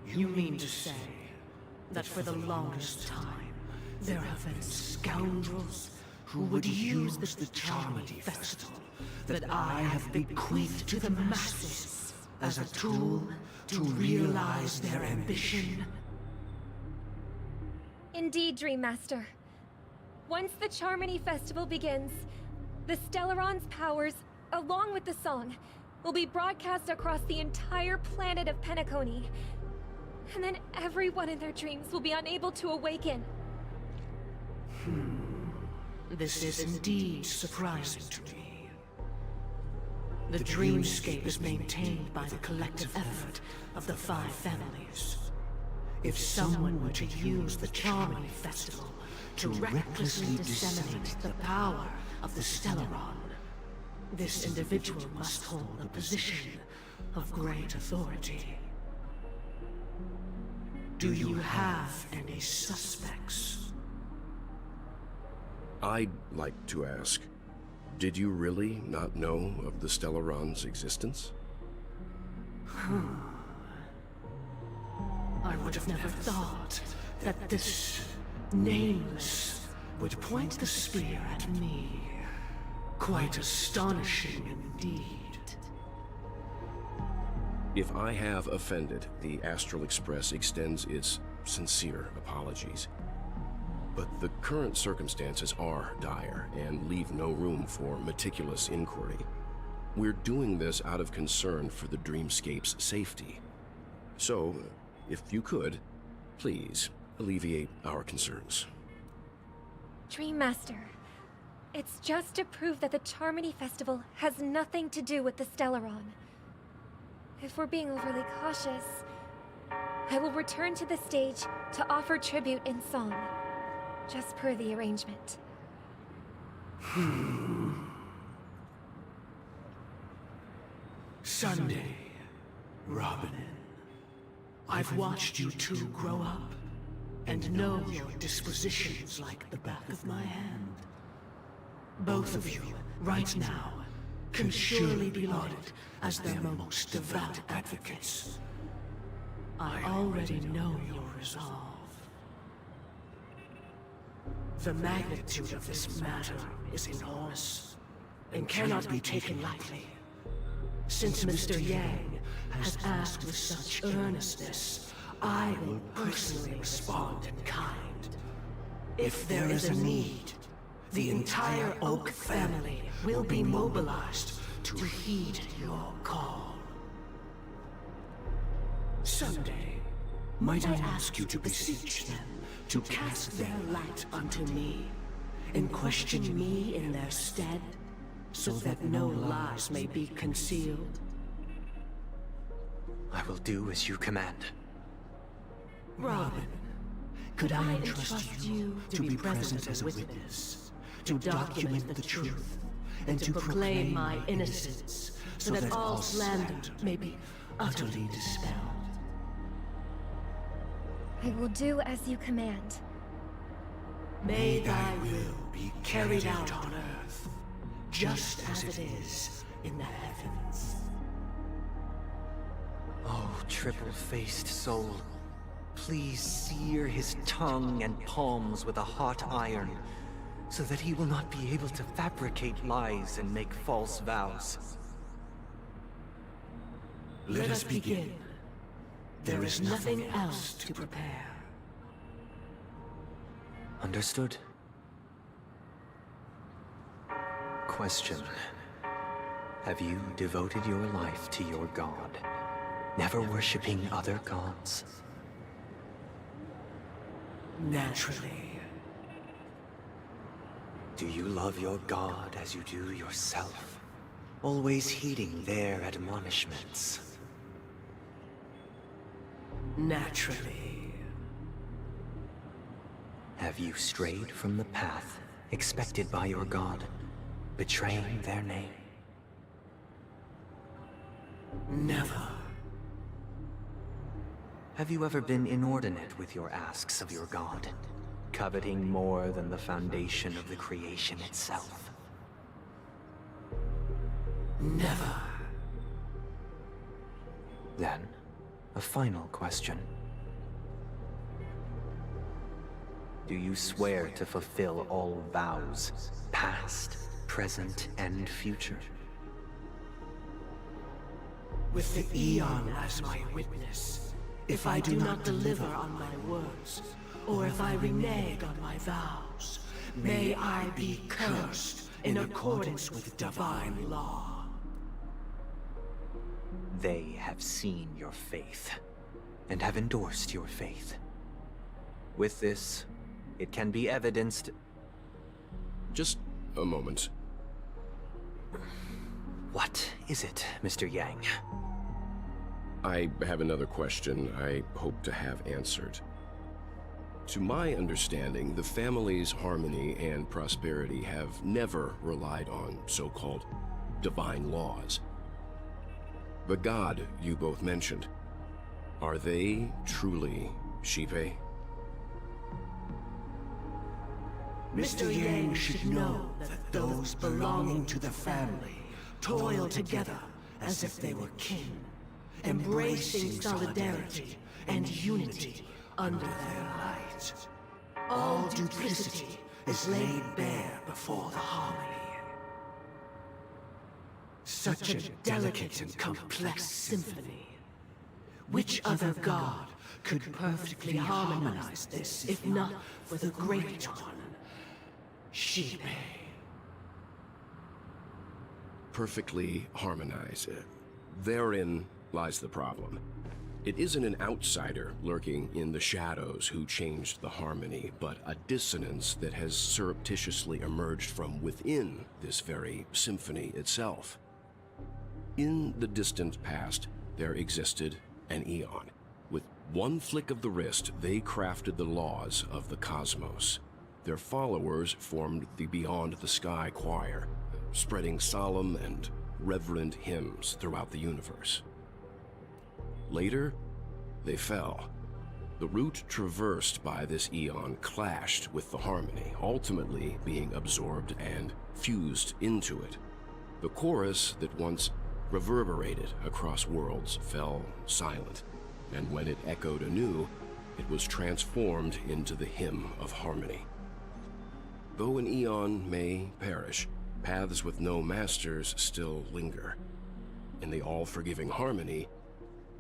You mean to say that for the longest time, there have been scoundrels who would use the Charmity Festival that I have bequeathed to the masses as a tool to realize their ambition? Indeed, Dream Master. Once the Charmony Festival begins, the Stellaron's powers, along with the song, will be broadcast across the entire planet of Penacony. And then everyone in their dreams will be unable to awaken. This is indeed surprising to me. The dreamscape is maintained by the collective effort of the 5 families. If someone were to use the Charmony Festival to recklessly disseminate the power of the Stellaron, this individual must hold a position of great authority. Do you have any suspects? I'd like to ask, did you really not know of the Stellaron's existence? I would have never thought that this Nameless would point the spear at me. Quite astonishing indeed. If I have offended, the Astral Express extends its sincere apologies. But the current circumstances are dire and leave no room for meticulous inquiry. We're doing this out of concern for the Dreamscape's safety. So, if you could, please alleviate our concerns. Dream Master, it's just to prove that the Charmony Festival has nothing to do with the Stellaron. If we're being overly cautious, I will return to the stage to offer tribute in song, just per the arrangement. Sunday, Robin, I've watched you two grow up and know your dispositions like the back of my hand. Both of you, right now, can surely be lauded as their most devout advocates. I already know your resolve. The magnitude of this matter is enormous and cannot be taken lightly. Since Mr. Yang has asked with such earnestness, I will personally respond in kind. If there is a need, the entire Oak family will be mobilized to heed your call. Someday, might I ask you to beseech them to cast their light unto me, and question me in their stead, so that no lies may be concealed? I will do as you command. Robin, could I entrust you to be present as a witness, to document the truth, and to proclaim my innocence, so that all slander may be utterly dispelled? I will do as you command. May thy will be carried out on earth, just as it is in the heavens. Oh, triple-faced soul, please sear his tongue and palms with a hot iron, so that he will not be able to fabricate lies and make false vows. Let us begin. There is nothing else to prepare. Understood? Question. Have you devoted your life to your god, never worshipping other gods? Naturally. Do you love your god as you do yourself, always heeding their admonishments? Naturally. Have you strayed from the path expected by your god, betraying their name? Never. Have you ever been inordinate with your asks of your god, coveting more than the foundation of the creation itself? Never. Then, a final question. Do you swear to fulfill all vows, past, present, and future? With the Eon as my witness, if I do not deliver on my words, or if I renege on my vows, may I be cursed in accordance with divine law. They have seen your faith, and have endorsed your faith. With this, it can be evidenced... Just a moment. What is it, Mr. Yang? I have another question I hope to have answered. To my understanding, the family's harmony and prosperity have never relied on so-called divine laws. The god you both mentioned, are they truly Shipe? Mr. Yang should know that those belonging to the family toil together as if they were kin, embracing solidarity and unity under their light. All duplicity is laid bare before the harmony. Such a delicate and complex symphony. Which other god could perfectly harmonize this, if not for the Great One, Shipe? Perfectly harmonize. Therein lies the problem. It isn't an outsider lurking in the shadows who changed the harmony, but a dissonance that has surreptitiously emerged from within this very symphony itself. In the distant past, there existed an Eon. With one flick of the wrist, they crafted the laws of the cosmos. Their followers formed the Beyond the Sky Choir, spreading solemn and reverent hymns throughout the universe. Later, they fell. The route traversed by this Eon clashed with the harmony, ultimately being absorbed and fused into it. The chorus that once reverberated across worlds fell silent, and when it echoed anew, it was transformed into the hymn of harmony. Though an eon may perish, paths with no masters still linger. In the all-forgiving harmony,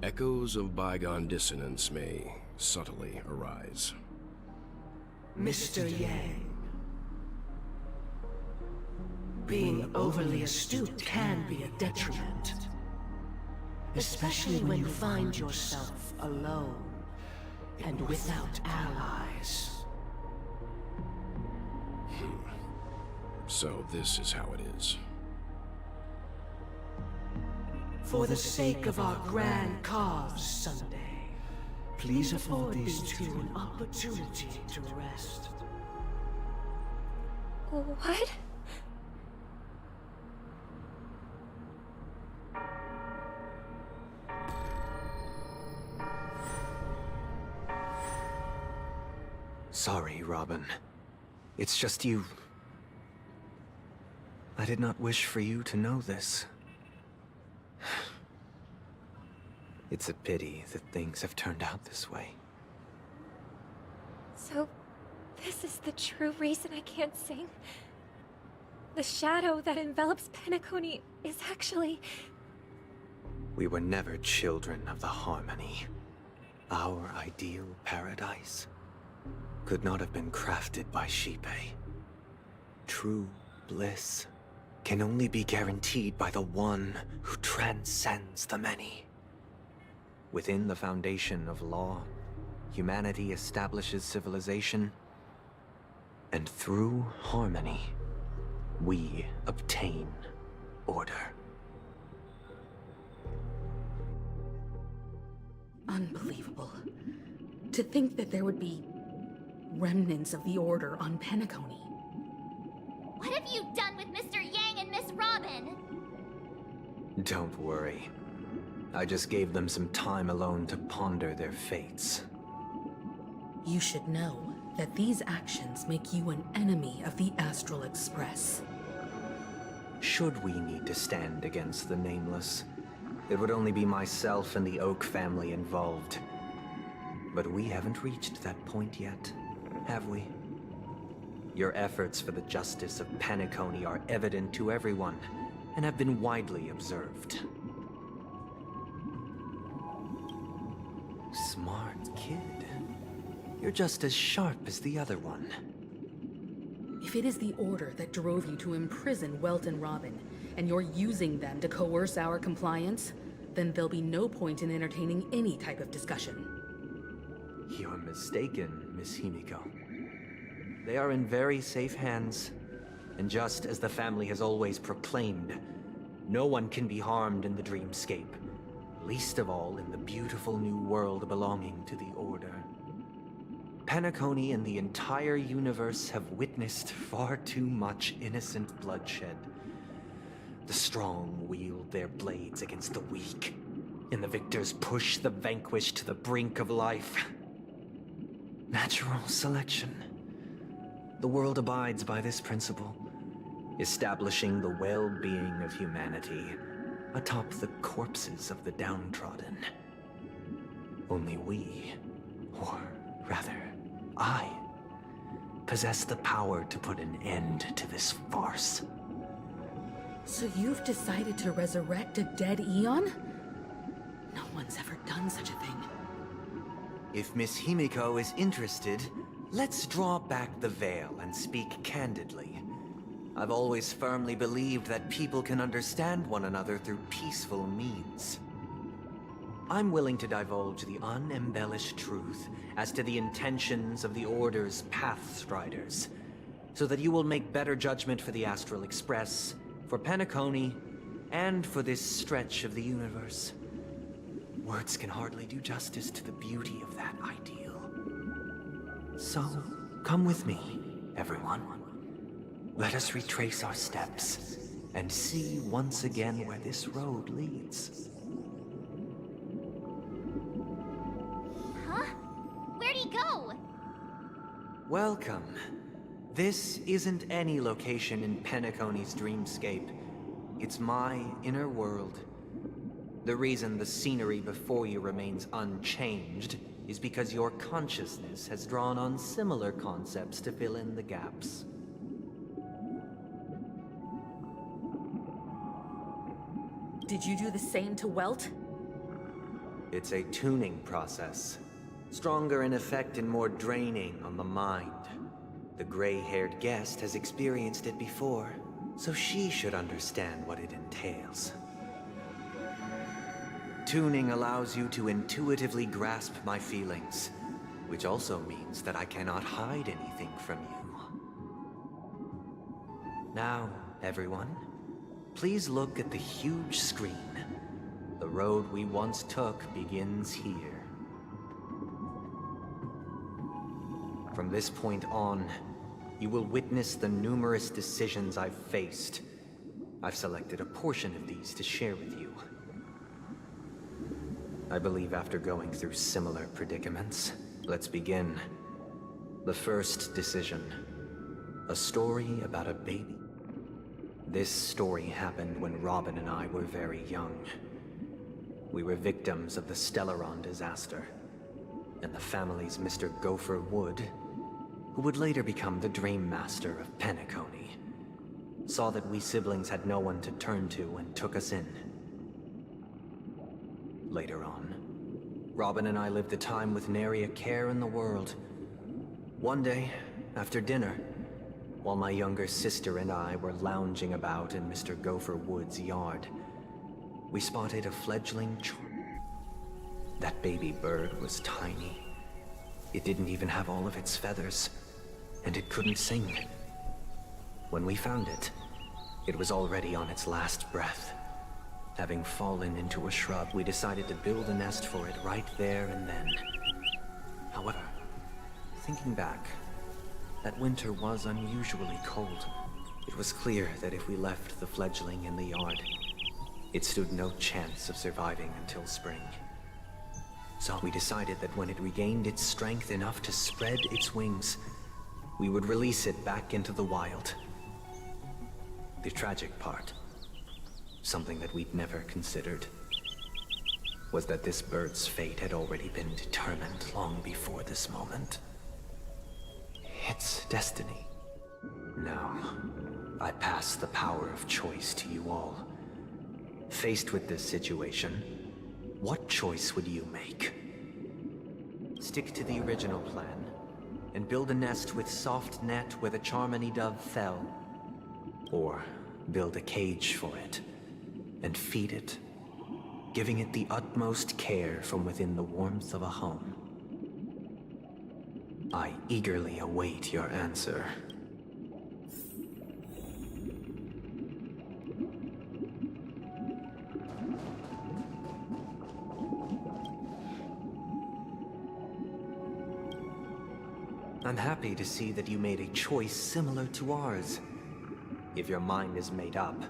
echoes of bygone dissonance may subtly arise. Mr. Yang. Being overly astute can be a detriment. Especially when you find yourself alone and without allies. So this is how it is. For the sake of our grand cause, Sunday, please afford these two an opportunity to rest. What? Sorry, Robin. It's just you. I did not wish for you to know this. It's a pity that things have turned out this way. So, this is the true reason I can't sing? The shadow that envelops Penacony is actually... We were never children of the harmony. Our ideal paradise could not have been crafted by Xipe. True bliss can only be guaranteed by the one who transcends the many. Within the foundation of law, humanity establishes civilization, and through harmony, we obtain order. Unbelievable. To think that there would be remnants of the Order on Penacony. What have you done with Mr. Yang and Miss Robin? Don't worry. I just gave them some time alone to ponder their fates. You should know that these actions make you an enemy of the Astral Express. Should we need to stand against the Nameless, it would only be myself and the Oak family involved. But we haven't reached that point yet, have we? Your efforts for the justice of Penacony are evident to everyone, and have been widely observed. Smart kid. You're just as sharp as the other one. If it is the Order that drove you to imprison Welt and Robin, and you're using them to coerce our compliance, then there'll be no point in entertaining any type of discussion. You're mistaken, Miss Himiko. They are in very safe hands, and just as the family has always proclaimed, no one can be harmed in the dreamscape, least of all in the beautiful new world belonging to the Order. Penacony and the entire universe have witnessed far too much innocent bloodshed. The strong wield their blades against the weak, and the victors push the vanquished to the brink of life. Natural selection. The world abides by this principle, establishing the well-being of humanity atop the corpses of the downtrodden. Only we, or rather, I, possess the power to put an end to this farce. So you've decided to resurrect a dead Eon? No one's ever done such a thing. If Miss Himiko is interested, let's draw back the veil and speak candidly. I've always firmly believed that people can understand one another through peaceful means. I'm willing to divulge the unembellished truth as to the intentions of the Order's Pathstriders, so that you will make better judgment for the Astral Express, for Penacony, and for this stretch of the universe. Words can hardly do justice to the beauty of that ideal. So, come with me, everyone. Let us retrace our steps, and see once again where this road leads. Huh? Where'd he go? Welcome. This isn't any location in Penacony's dreamscape. It's my inner world. The reason the scenery before you remains unchanged is because your consciousness has drawn on similar concepts to fill in the gaps. Did you do the same to Welt? It's a tuning process. Stronger in effect and more draining on the mind. The gray-haired guest has experienced it before, so she should understand what it entails. Tuning allows you to intuitively grasp my feelings, which also means that I cannot hide anything from you. Now, everyone, please look at the huge screen. The road we once took begins here. From this point on, you will witness the numerous decisions I've faced. I've selected a portion of these to share with you. I believe after going through similar predicaments, let's begin. The first decision. A story about a baby. This story happened when Robin and I were very young. We were victims of the Stellaron disaster, and the family's Mr. Gopher Wood, who would later become the Dream Master of Penacony, saw that we siblings had no one to turn to and took us in. Later on, Robin and I lived a time with nary a care in the world. One day, after dinner, while my younger sister and I were lounging about in Mr. Gopher Wood's yard, we spotted a fledgling That baby bird was tiny. It didn't even have all of its feathers, and it couldn't sing. When we found it, it was already on its last breath. Having fallen into a shrub, we decided to build a nest for it right there and then. However, thinking back, that winter was unusually cold. It was clear that if we left the fledgling in the yard, it stood no chance of surviving until spring. So we decided that when it regained its strength enough to spread its wings, we would release it back into the wild. The tragic part, something that we'd never considered, was that this bird's fate had already been determined long before this moment. Its destiny. Now, I pass the power of choice to you all. Faced with this situation, what choice would you make? Stick to the original plan, and build a nest with soft net where the Charmony dove fell. Or build a cage for it, and feed it, giving it the utmost care from within the warmth of a home. I eagerly await your answer. I'm happy to see that you made a choice similar to ours. If your mind is made up,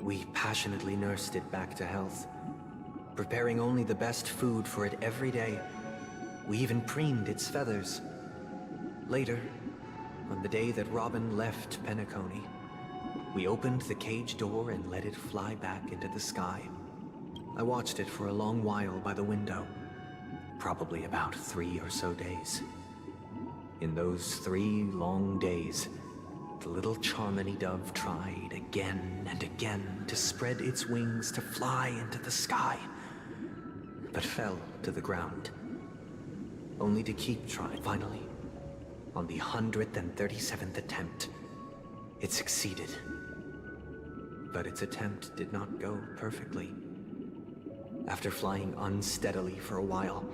we passionately nursed it back to health, preparing only the best food for it every day. We even preened its feathers. Later, on the day that Robin left Penacony, we opened the cage door and let it fly back into the sky. I watched it for a long while by the window, probably about 3 or so days. In those 3 long days, the little Charmony dove tried again and again to spread its wings to fly into the sky, but fell to the ground, only to keep trying. Finally, on the 137th attempt, it succeeded. But its attempt did not go perfectly. After flying unsteadily for a while,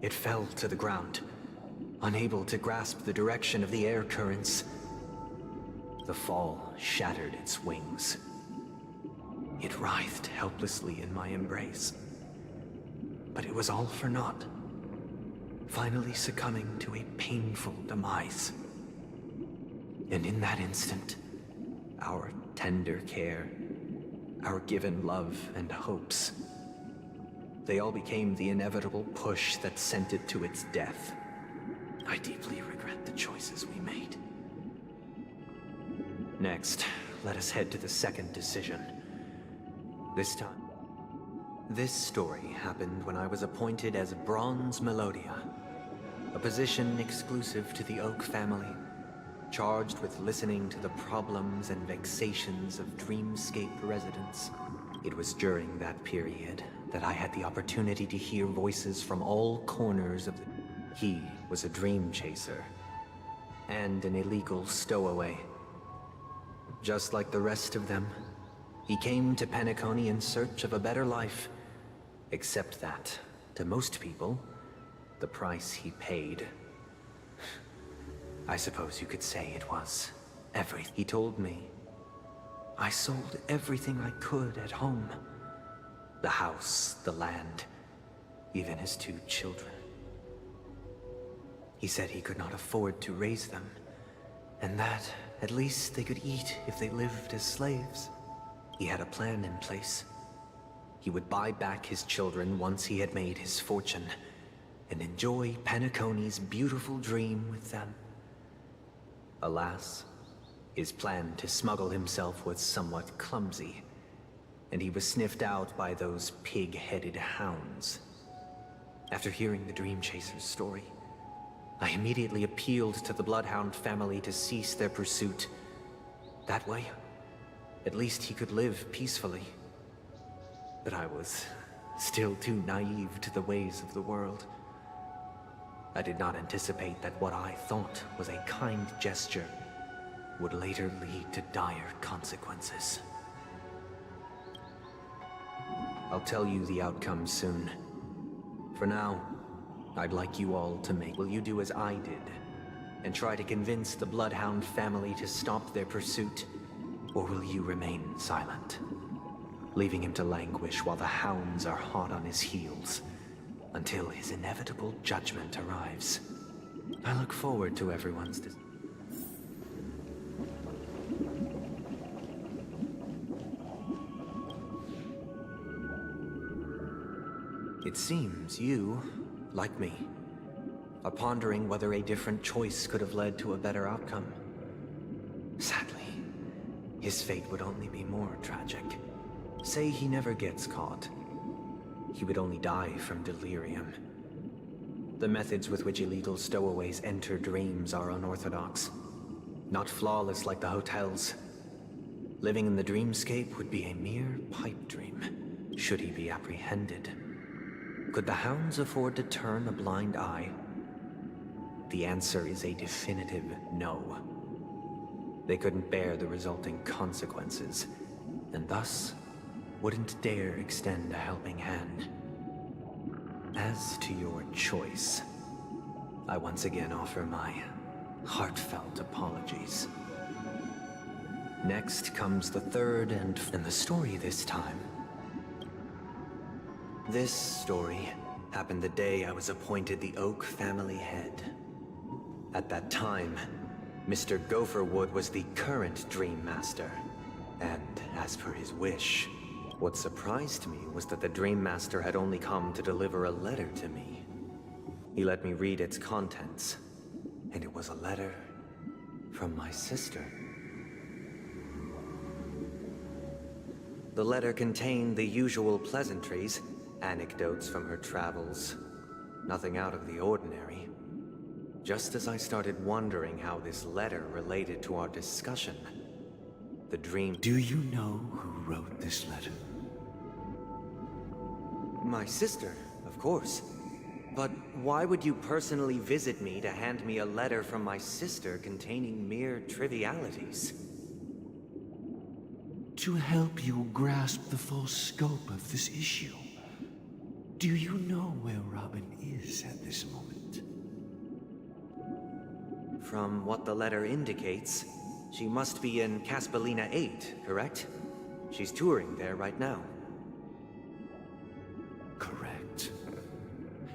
it fell to the ground, unable to grasp the direction of the air currents. The fall shattered its wings. It writhed helplessly in my embrace. But it was all for naught, finally succumbing to a painful demise. And in that instant, our tender care, our given love and hopes, they all became the inevitable push that sent it to its death. I deeply regret the choices we made. Next, let us head to the second decision. This time, this story happened when I was appointed as Bronze Melodia, a position exclusive to the Oak family, charged with listening to the problems and vexations of Dreamscape residents. It was during that period that I had the opportunity to hear voices from all corners of the... He was a dream chaser and an illegal stowaway. Just like the rest of them, he came to Penacony in search of a better life. Except that, to most people, the price he paid... I suppose you could say it was everything. He told me I sold everything I could at home. The house, the land, even his 2 children. He said he could not afford to raise them, and that at least they could eat if they lived as slaves. He had a plan in place. He would buy back his children once he had made his fortune, and enjoy Penacony's beautiful dream with them. Alas, his plan to smuggle himself was somewhat clumsy, and he was sniffed out by those pig-headed hounds. After hearing the Dream Chaser's story, I immediately appealed to the Bloodhound family to cease their pursuit. That way, at least he could live peacefully. But I was still too naive to the ways of the world. I did not anticipate that what I thought was a kind gesture would later lead to dire consequences. I'll tell you the outcome soon. For now, I'd like you all to make... Will you do as I did, and try to convince the Bloodhound family to stop their pursuit? Or will you remain silent, leaving him to languish while the hounds are hot on his heels, until his inevitable judgment arrives? I look forward to everyone's... It seems you, like me, are pondering whether a different choice could have led to a better outcome. Sadly, his fate would only be more tragic. Say he never gets caught. He would only die from delirium. The methods with which illegal stowaways enter dreams are unorthodox. Not flawless like the hotels. Living in the dreamscape would be a mere pipe dream, should he be apprehended. Could the hounds afford to turn a blind eye? The answer is a definitive no. They couldn't bear the resulting consequences, and thus wouldn't dare extend a helping hand. As to your choice, I once again offer my heartfelt apologies. Next comes the third and the story this time. This story happened the day I was appointed the Oak family head. At that time, Mr. Gopherwood was the current Dream Master, and as per his wish, what surprised me was that the Dream Master had only come to deliver a letter to me. He let me read its contents, and it was a letter from my sister. The letter contained the usual pleasantries, anecdotes from her travels, nothing out of the ordinary. Just as I started wondering how this letter related to our discussion, the dream... Do you know who wrote this letter? My sister, of course. But why would you personally visit me to hand me a letter from my sister containing mere trivialities? To help you grasp the full scope of this issue. Do you know where Robin is at this moment? From what the letter indicates, she must be in Caspelina 8, correct? She's touring there right now. Correct.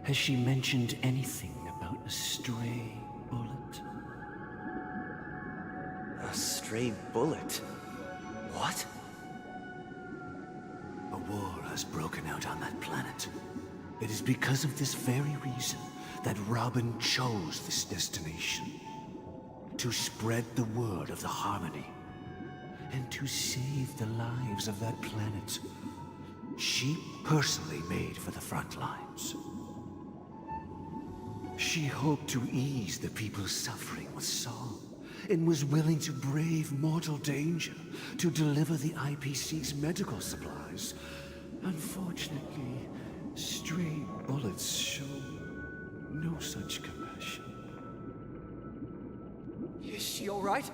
Has she mentioned anything about a stray bullet? A stray bullet? What? A war has broken out on that planet. It is because of this very reason that Robin chose this destination. To spread the word of the Harmony. And to save the lives of that planet. She personally made for the front lines. She hoped to ease the people's suffering with song, and was willing to brave mortal danger to deliver the IPC's medical supplies. Unfortunately, stray bullets show no such compassion. Is she all right?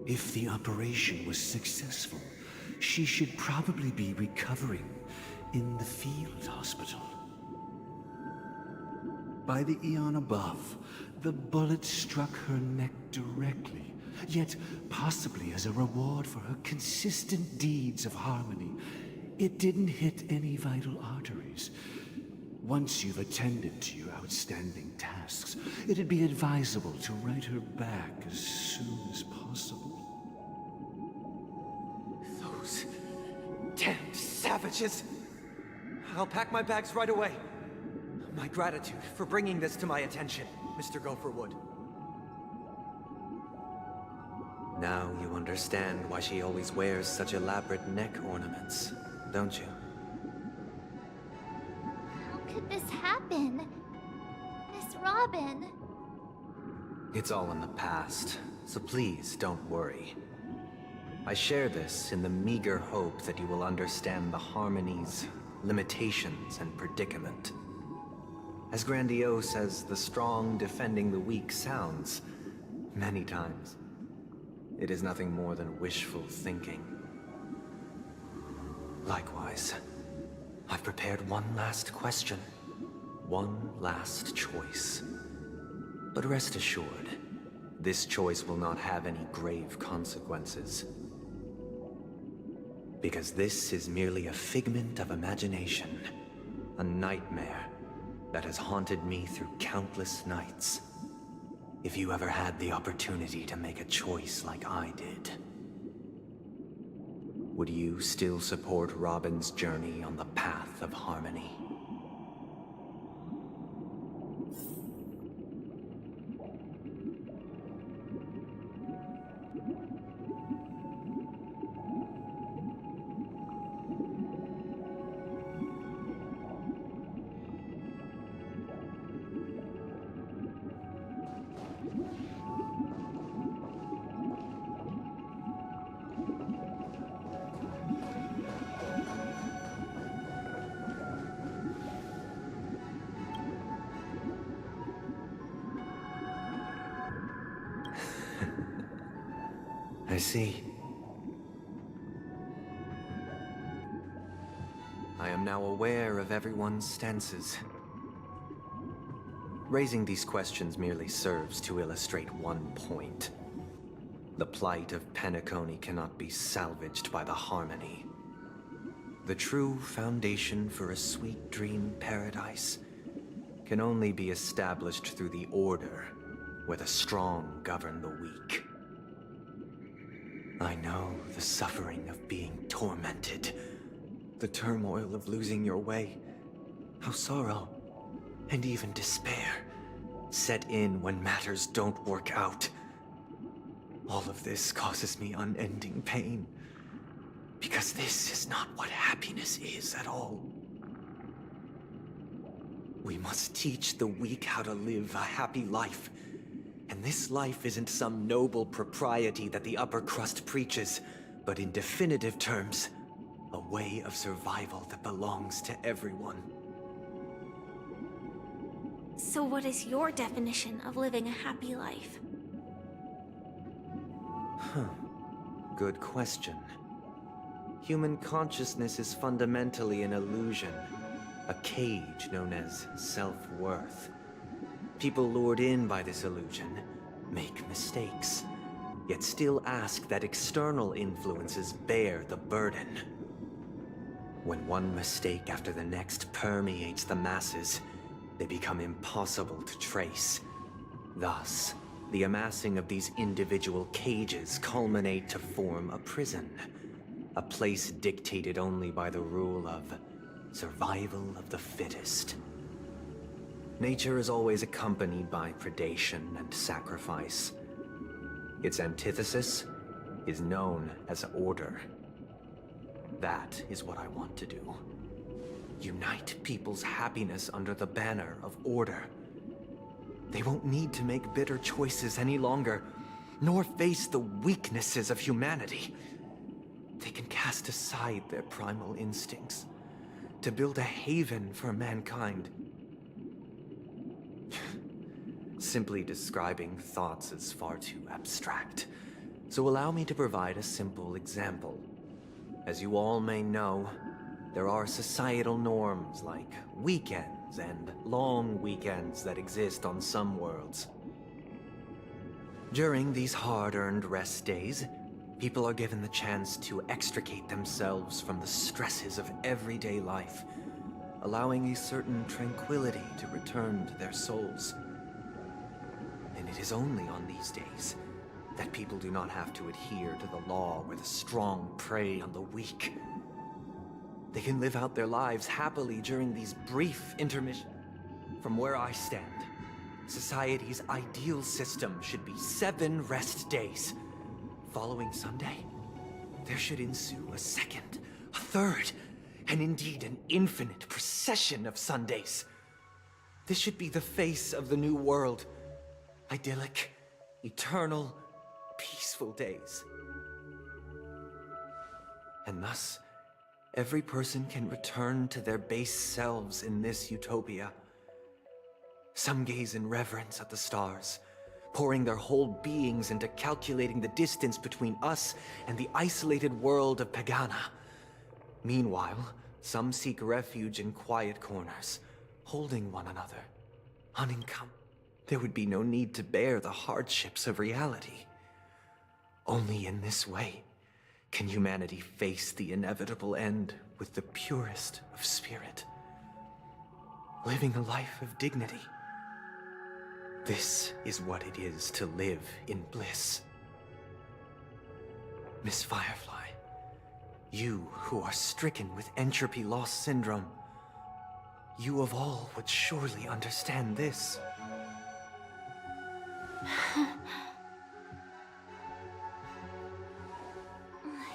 If the operation was successful, she should probably be recovering in the field hospital. By the eon above, the bullet struck her neck directly, yet possibly as a reward for her consistent deeds of harmony, it didn't hit any vital arteries. Once you've attended to your outstanding tasks, it'd be advisable to write her back as soon as possible. Those damned savages! I'll pack my bags right away. My gratitude for bringing this to my attention, Mr. Gopherwood. Now you understand why she always wears such elaborate neck ornaments, don't you? How could this happen? Miss Robin. It's all in the past, so please don't worry. I share this in the meager hope that you will understand the Harmony's limitations and predicament. As grandiose as the strong defending the weak sounds, many times, it is nothing more than wishful thinking. Likewise, I've prepared one last question, one last choice. But rest assured, this choice will not have any grave consequences. Because this is merely a figment of imagination, a nightmare that has haunted me through countless nights. If you ever had the opportunity to make a choice like I did, would you still support Robin's journey on the path of harmony? I see. I am now aware of everyone's stances. Raising these questions merely serves to illustrate one point. The plight of Penacony cannot be salvaged by the Harmony. The true foundation for a sweet dream paradise can only be established through the Order, where the strong govern the weak. I know the suffering of being tormented, the turmoil of losing your way, how sorrow, and even despair, set in when matters don't work out. All of this causes me unending pain, because this is not what happiness is at all. We must teach the weak how to live a happy life. And this life isn't some noble propriety that the upper crust preaches, but in definitive terms, a way of survival that belongs to everyone. So what is your definition of living a happy life? Good question. Human consciousness is fundamentally an illusion, a cage known as self-worth. People lured in by this illusion make mistakes, yet still ask that external influences bear the burden. When one mistake after the next permeates the masses, they become impossible to trace. Thus, the amassing of these individual cages culminate to form a prison, a place dictated only by the rule of survival of the fittest. Nature is always accompanied by predation and sacrifice. Its antithesis is known as order. That is what I want to do. Unite people's happiness under the banner of order. They won't need to make bitter choices any longer, nor face the weaknesses of humanity. They can cast aside their primal instincts to build a haven for mankind. Simply describing thoughts is far too abstract, so allow me to provide a simple example. As you all may know, there are societal norms like weekends and long weekends that exist on some worlds. During these hard-earned rest days, people are given the chance to extricate themselves from the stresses of everyday life, allowing a certain tranquility to return to their souls. And it is only on these days that people do not have to adhere to the law where the strong prey on the weak. They can live out their lives happily during these brief intermissions. From where I stand, society's ideal system should be 7 rest days. Following Sunday, there should ensue a second, a third, and indeed an infinite procession of Sundays. This should be the face of the new world. Idyllic, eternal, peaceful days. And thus, every person can return to their base selves in this utopia. Some gaze in reverence at the stars, pouring their whole beings into calculating the distance between us and the isolated world of Pagana. Meanwhile, some seek refuge in quiet corners, holding one another, unencumbered. There would be no need to bear the hardships of reality. Only in this way can humanity face the inevitable end with the purest of spirit, living a life of dignity. This is what it is to live in bliss. Miss Firefly, you who are stricken with entropy loss syndrome, you of all would surely understand this.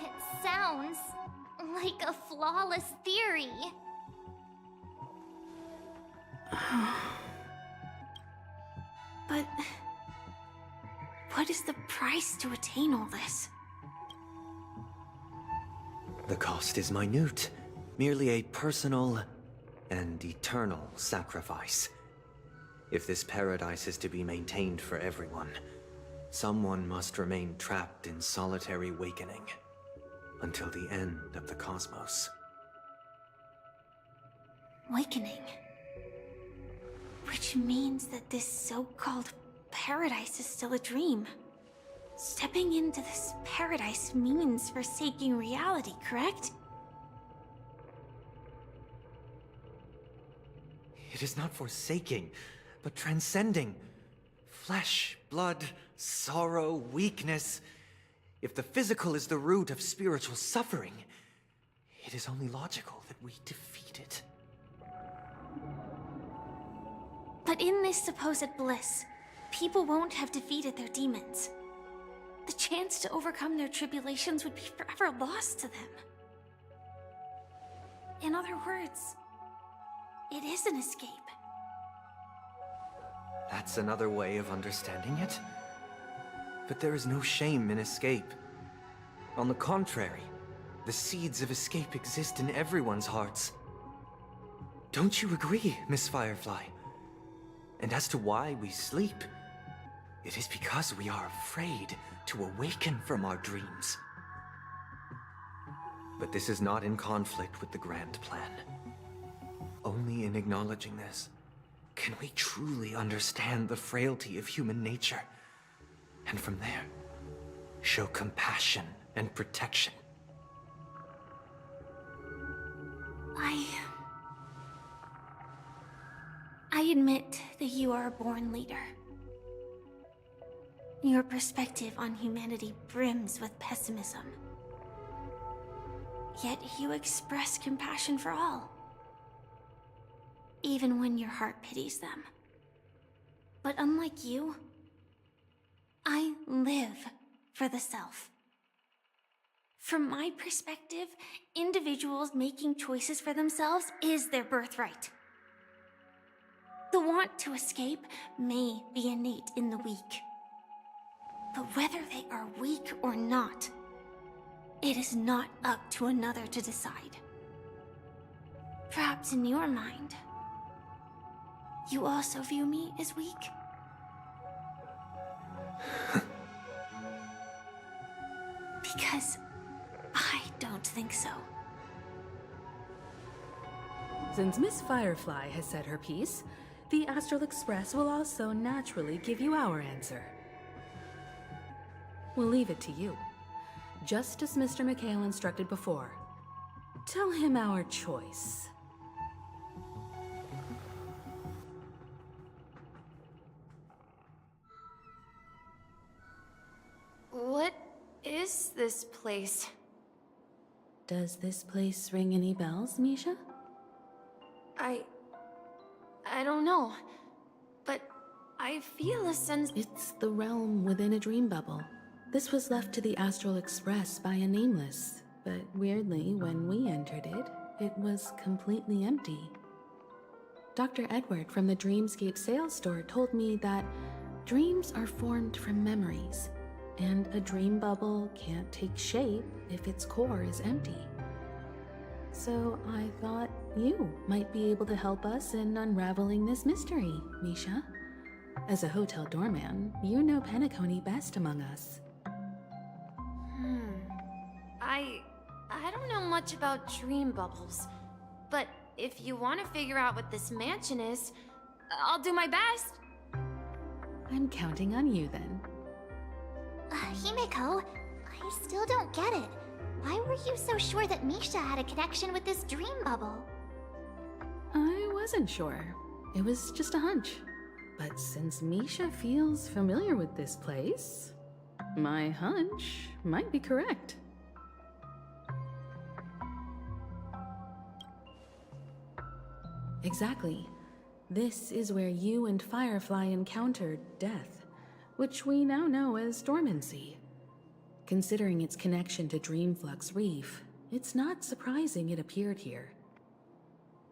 It sounds like a flawless theory. But what is the price to attain all this? The cost is minute, merely a personal and eternal sacrifice. If this paradise is to be maintained for everyone, someone must remain trapped in solitary awakening until the end of the cosmos. Awakening. Which means that this so-called paradise is still a dream. Stepping into this paradise means forsaking reality, correct? It is not forsaking, but transcending. Flesh, blood, sorrow, weakness. If the physical is the root of spiritual suffering, it is only logical that we defeat it. But in this supposed bliss, people won't have defeated their demons. The chance to overcome their tribulations would be forever lost to them. In other words, it is an escape. That's another way of understanding it. But there is no shame in escape. On the contrary, the seeds of escape exist in everyone's hearts. Don't you agree, Miss Firefly? And as to why we sleep, it is because we are afraid to awaken from our dreams. But this is not in conflict with the grand plan. Only in acknowledging this can we truly understand the frailty of human nature, and from there, show compassion and protection. I admit that you are a born leader. Your perspective on humanity brims with pessimism. Yet you express compassion for all, even when your heart pities them. But unlike you, I live for the self. From my perspective, individuals making choices for themselves is their birthright. The want to escape may be innate in the weak. But whether they are weak or not, it is not up to another to decide. Perhaps in your mind, you also view me as weak? Because I don't think so. Since Miss Firefly has said her piece, the Astral Express will also naturally give you our answer. We'll leave it to you. Just as Mr. McHale instructed before. Tell him our choice. What is this place? Does this place ring any bells, Misha? I don't know, but I feel a sense— It's the realm within a dream bubble. This was left to the Astral Express by a nameless, but weirdly, when we entered it, it was completely empty. Dr. Edward from the Dreamscape sales store told me that dreams are formed from memories, and a dream bubble can't take shape if its core is empty. So I thought you might be able to help us in unraveling this mystery, Misha. As a hotel doorman, you know Penacony best among us. I don't know much about dream bubbles, but if you want to figure out what this mansion is, I'll do my best. I'm counting on you then. Himeko, I still don't get it. Why were you so sure that Misha had a connection with this dream bubble? I wasn't sure. It was just a hunch. But since Misha feels familiar with this place, my hunch might be correct. Exactly. This is where you and Firefly encountered death, which we now know as dormancy. Considering its connection to Dreamflux Reef, it's not surprising it appeared here.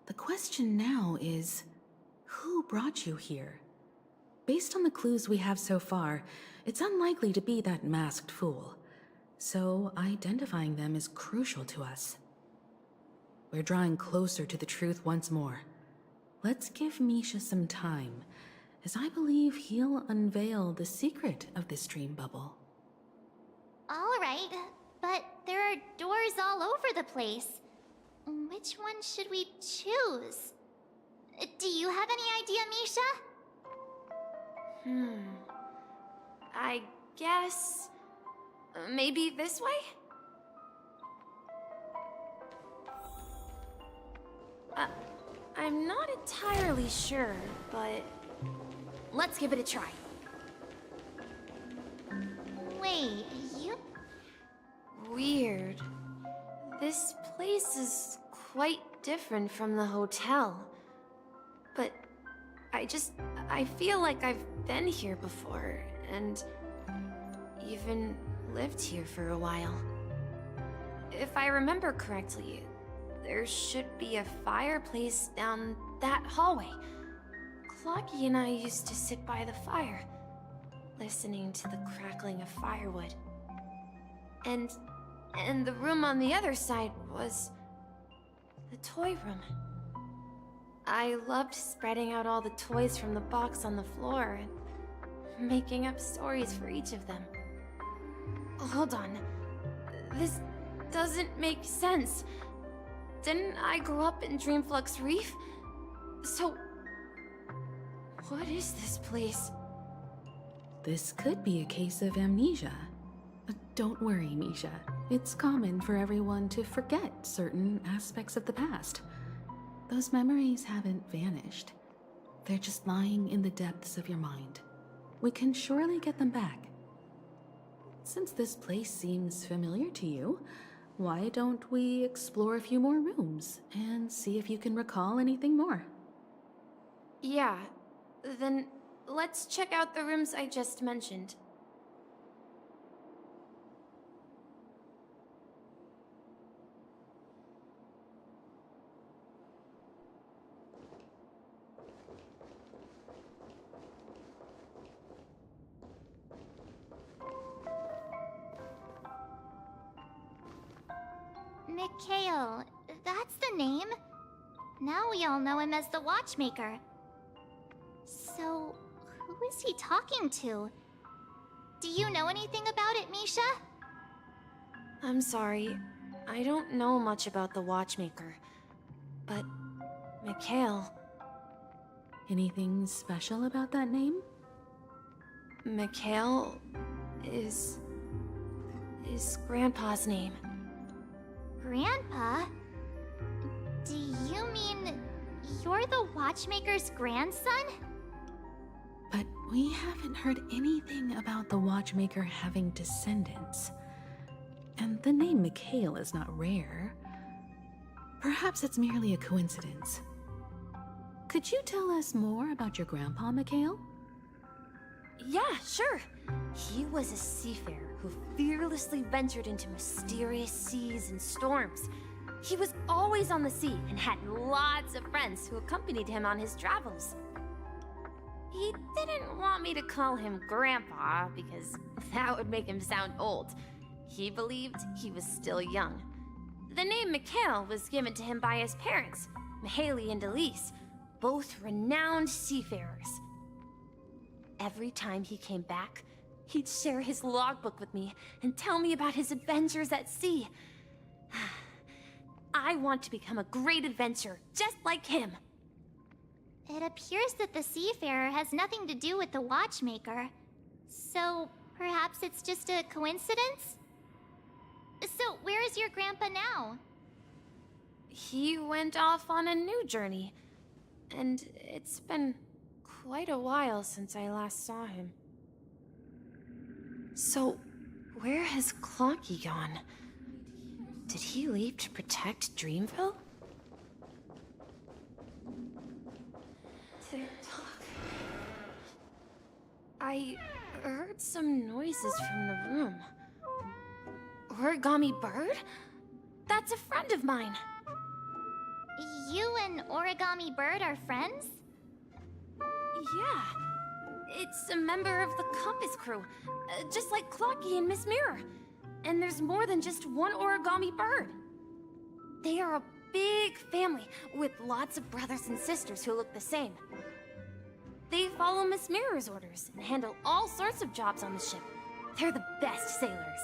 The question now is, who brought you here? Based on the clues we have so far, it's unlikely to be that masked fool. So identifying them is crucial to us. We're drawing closer to the truth once more. Let's give Misha some time, as I believe he'll unveil the secret of this dream bubble. All right, but there are doors all over the place. Which one should we choose? Do you have any idea, Misha? I guess— maybe this way? I'm not entirely sure, but let's give it a try. Wait, you... Weird. This place is quite different from the hotel. But I feel like I've been here before, and even lived here for a while. If I remember correctly, there should be a fireplace down that hallway. Clocky and I used to sit by the fire, listening to the crackling of firewood. And the room on the other side was the toy room. I loved spreading out all the toys from the box on the floor and making up stories for each of them. Hold on. This doesn't make sense. Didn't I grow up in Dreamflux Reef? So, what is this place? This could be a case of amnesia. Don't worry, Misha. It's common for everyone to forget certain aspects of the past. Those memories haven't vanished. They're just lying in the depths of your mind. We can surely get them back. Since this place seems familiar to you, why don't we explore a few more rooms and see if you can recall anything more? Yeah, then let's check out the rooms I just mentioned. Mikhail, that's the name. Now we all know him as the Watchmaker. So, who is he talking to? Do you know anything about it, Misha? I'm sorry. I don't know much about the Watchmaker. But, Mikhail... Anything special about that name? Mikhail is Grandpa's name. Grandpa? Do you mean you're the Watchmaker's grandson? But we haven't heard anything about the Watchmaker having descendants. And the name Mikhail is not rare. Perhaps it's merely a coincidence. Could you tell us more about your grandpa, Mikhail? Yeah, sure. He was a seafarer who fearlessly ventured into mysterious seas and storms. He was always on the sea and had lots of friends who accompanied him on his travels. He didn't want me to call him Grandpa because that would make him sound old. He believed he was still young. The name Mikhail was given to him by his parents, Mihaly and Elise, both renowned seafarers. Every time he came back, he'd share his logbook with me and tell me about his adventures at sea. I want to become a great adventurer, just like him. It appears that the Seafarer has nothing to do with the Watchmaker. So, perhaps it's just a coincidence? So, where is your grandpa now? He went off on a new journey, and it's been quite a while since I last saw him. So, where has Clocky gone? Did he leave to protect Dreamville? Tick-tock. I heard some noises from the room. Origami Bird? That's a friend of mine. You and Origami Bird are friends? Yeah. It's a member of the Compass crew, just like Clocky and Miss Mirror. And there's more than just one Origami Bird. They are a big family with lots of brothers and sisters who look the same. They follow Miss Mirror's orders and handle all sorts of jobs on the ship. They're the best sailors.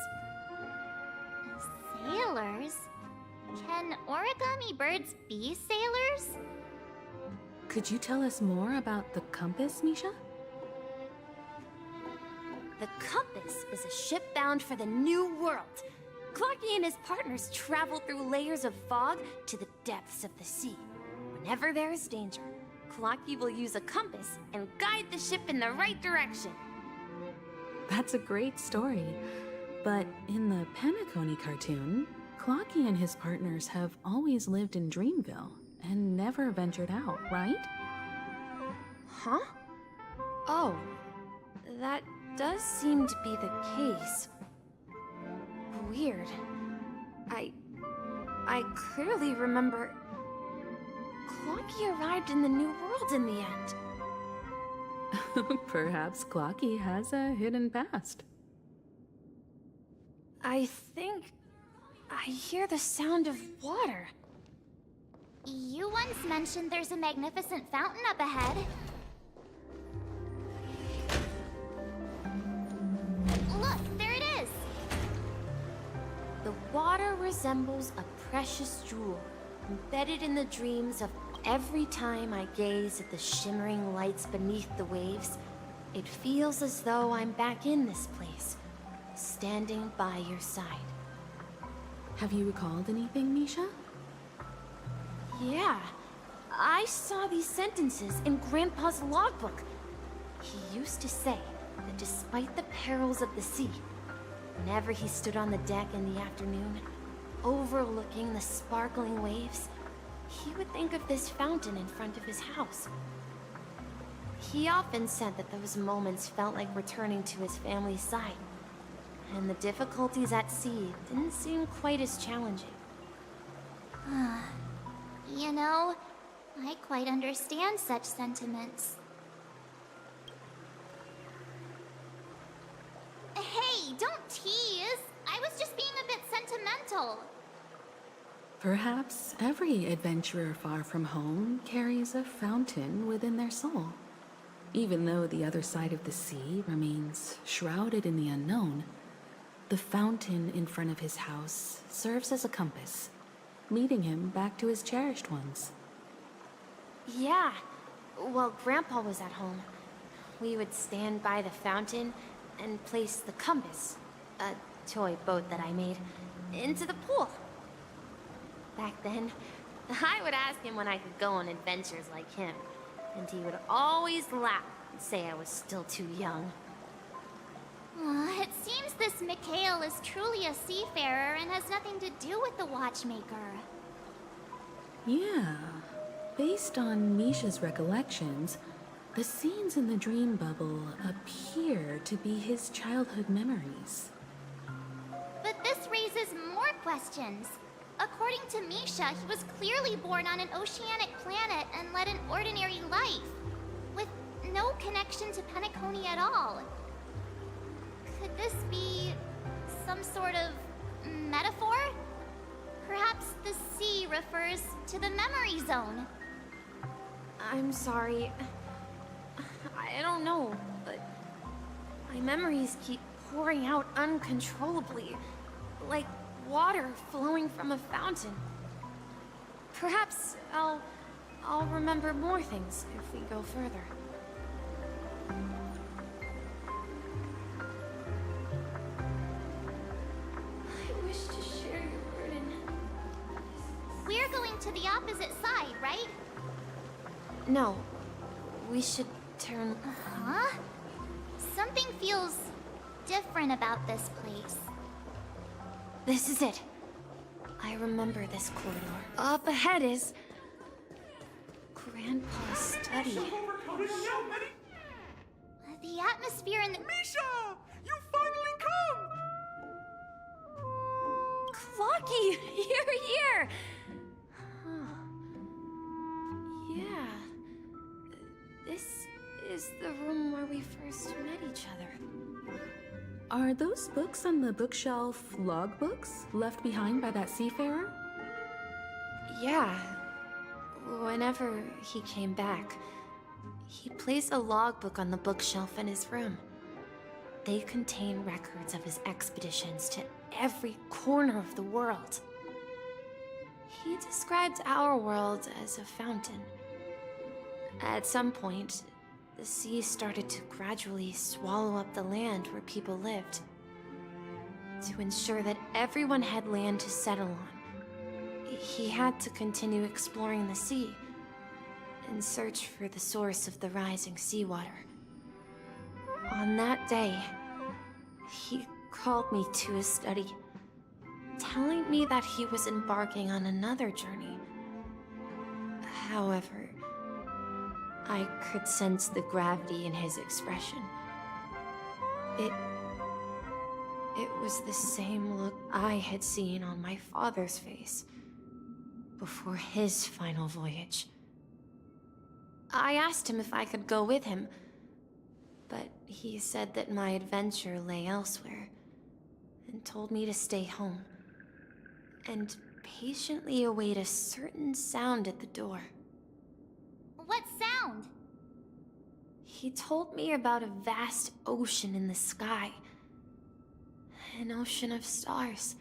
Sailors? Can Origami Birds be sailors? Could you tell us more about the Compass, Misha? The Compass is a ship bound for the New World. Clocky and his partners travel through layers of fog to the depths of the sea. Whenever there is danger, Clocky will use a compass and guide the ship in the right direction. That's a great story. But in the Penacony cartoon, Clocky and his partners have always lived in Dreamville and never ventured out, right? Huh? Oh, that does seem to be the case. Weird. I clearly remember Clocky arrived in the New World in the end. Perhaps Clocky has a hidden past. I think I hear the sound of water. You once mentioned there's a magnificent fountain up ahead. Look, there it is! The water resembles a precious jewel, embedded in the dreams of every time I gaze at the shimmering lights beneath the waves. It feels as though I'm back in this place, standing by your side. Have you recalled anything, Misha? Yeah. I saw these sentences in Grandpa's logbook. He used to say that despite the perils of the sea, whenever he stood on the deck in the afternoon, overlooking the sparkling waves, he would think of this fountain in front of his house. He often said that those moments felt like returning to his family's side, and the difficulties at sea didn't seem quite as challenging. You know, I quite understand such sentiments. Hey, don't tease! I was just being a bit sentimental. Perhaps every adventurer far from home carries a fountain within their soul. Even though the other side of the sea remains shrouded in the unknown, the fountain in front of his house serves as a compass, leading him back to his cherished ones. Yeah. While Grandpa was at home, we would stand by the fountain and place the compass, a toy boat that I made, into the pool. Back then, I would ask him when I could go on adventures like him, and he would always laugh and say I was still too young. It seems this Mikhail is truly a seafarer and has nothing to do with the watchmaker. Yeah. Based on Misha's recollections, the scenes in the dream bubble appear to be his childhood memories. But this raises more questions. According to Misha, he was clearly born on an oceanic planet and led an ordinary life, with no connection to Penacony at all. Could this be some sort of metaphor? Perhaps the sea refers to the memory zone. I'm sorry. I don't know, but my memories keep pouring out uncontrollably, like water flowing from a fountain. Perhaps I'll remember more things if we go further. I wish to share your burden. We're going to the opposite side, right? No, we should turn... Huh? Something feels different about this place. This is it. I remember this corridor. Up ahead is... Grandpa's study. The atmosphere in the... Misha! You finally come! Clocky! You're here! Huh. Yeah. This is the room where we first met each other. Are those books on the bookshelf logbooks left behind by that seafarer? Yeah. Whenever he came back, he placed a logbook on the bookshelf in his room. They contain records of his expeditions to every corner of the world. He described our world as a fountain. At some point, the sea started to gradually swallow up the land where people lived. To ensure that everyone had land to settle on, he had to continue exploring the sea in search for the source of the rising seawater. On that day, he called me to his study, telling me that he was embarking on another journey. However, I could sense the gravity in his expression. It was the same look I had seen on my father's face before his final voyage. I asked him if I could go with him, but he said that my adventure lay elsewhere, and told me to stay home, and patiently await a certain sound at the door. What sound? He told me about a vast ocean in the sky. An ocean of stars.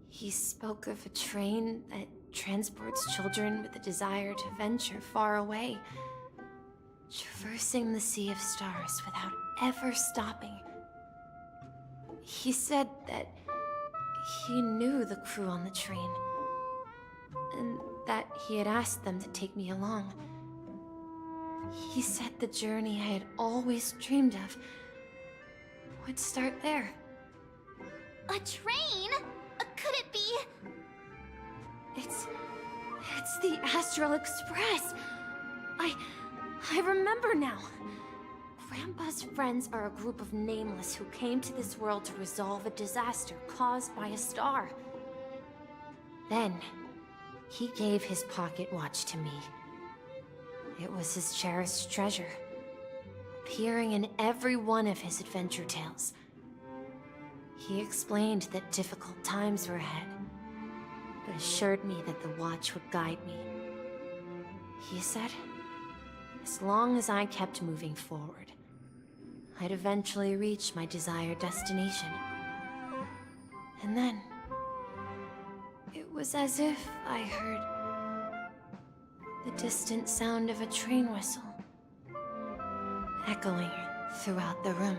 He spoke of a train that transports children with a desire to venture far away, traversing the sea of stars without ever stopping. He said that he knew the crew on the train, and that he had asked them to take me along. He said the journey I had always dreamed of would start there. A train? Could it be? It's the Astral Express. I remember now. Grandpa's friends are a group of nameless who came to this world to resolve a disaster caused by a star. Then, he gave his pocket watch to me. It was his cherished treasure, appearing in every one of his adventure tales. He explained that difficult times were ahead, but assured me that the watch would guide me. He said, as long as I kept moving forward, I'd eventually reach my desired destination. And then, it was as if I heard the distant sound of a train whistle, echoing throughout the room.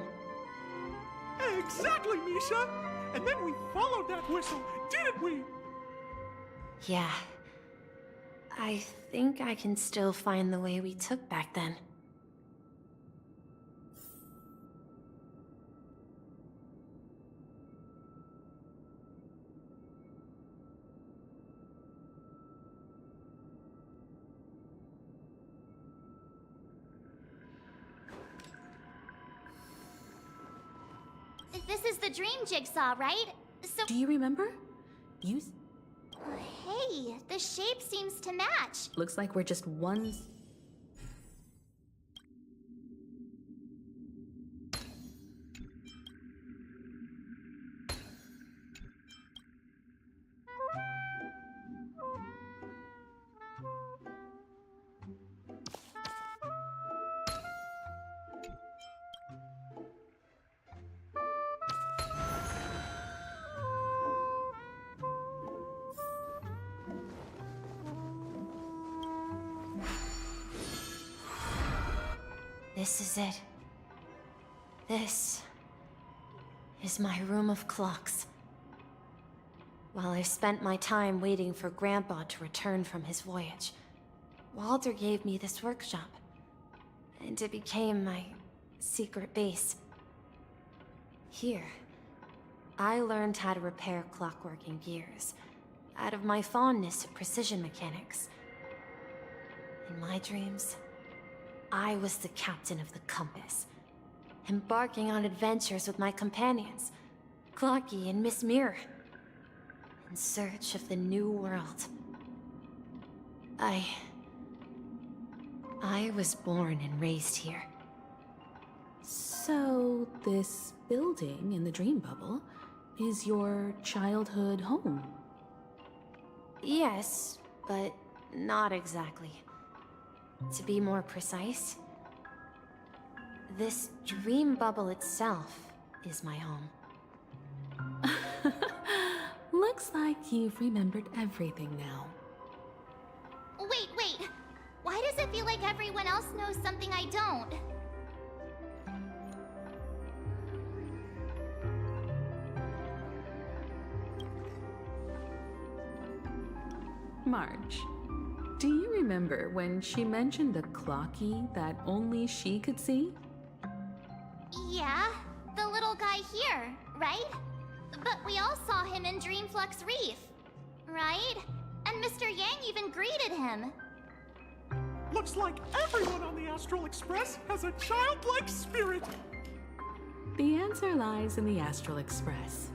Exactly, Misha! And then we followed that whistle, didn't we? Yeah. I think I can still find the way we took back then. This is the dream jigsaw, right? So... Do you remember? Hey, the shape seems to match. Looks like we're just one... This is it. This is my room of clocks. While I spent my time waiting for Grandpa to return from his voyage, Walter gave me this workshop, and it became my secret base. Here, I learned how to repair clockwork and gears, out of my fondness of precision mechanics. In my dreams, I was the captain of the compass, embarking on adventures with my companions, Clocky and Miss Mirror, in search of the new world. I was born and raised here. So, this building in the dream bubble is your childhood home? Yes, but not exactly. To be more precise, this dream bubble itself is my home. Looks like you've remembered everything now. Wait. Why does it feel like everyone else knows something I don't? Marge, do you remember when she mentioned the clocky that only she could see? Yeah, the little guy here, right? But we all saw him in Dreamflux Reef, right? And Mr. Yang even greeted him. Looks like everyone on the Astral Express has a childlike spirit. The answer lies in the Astral Express.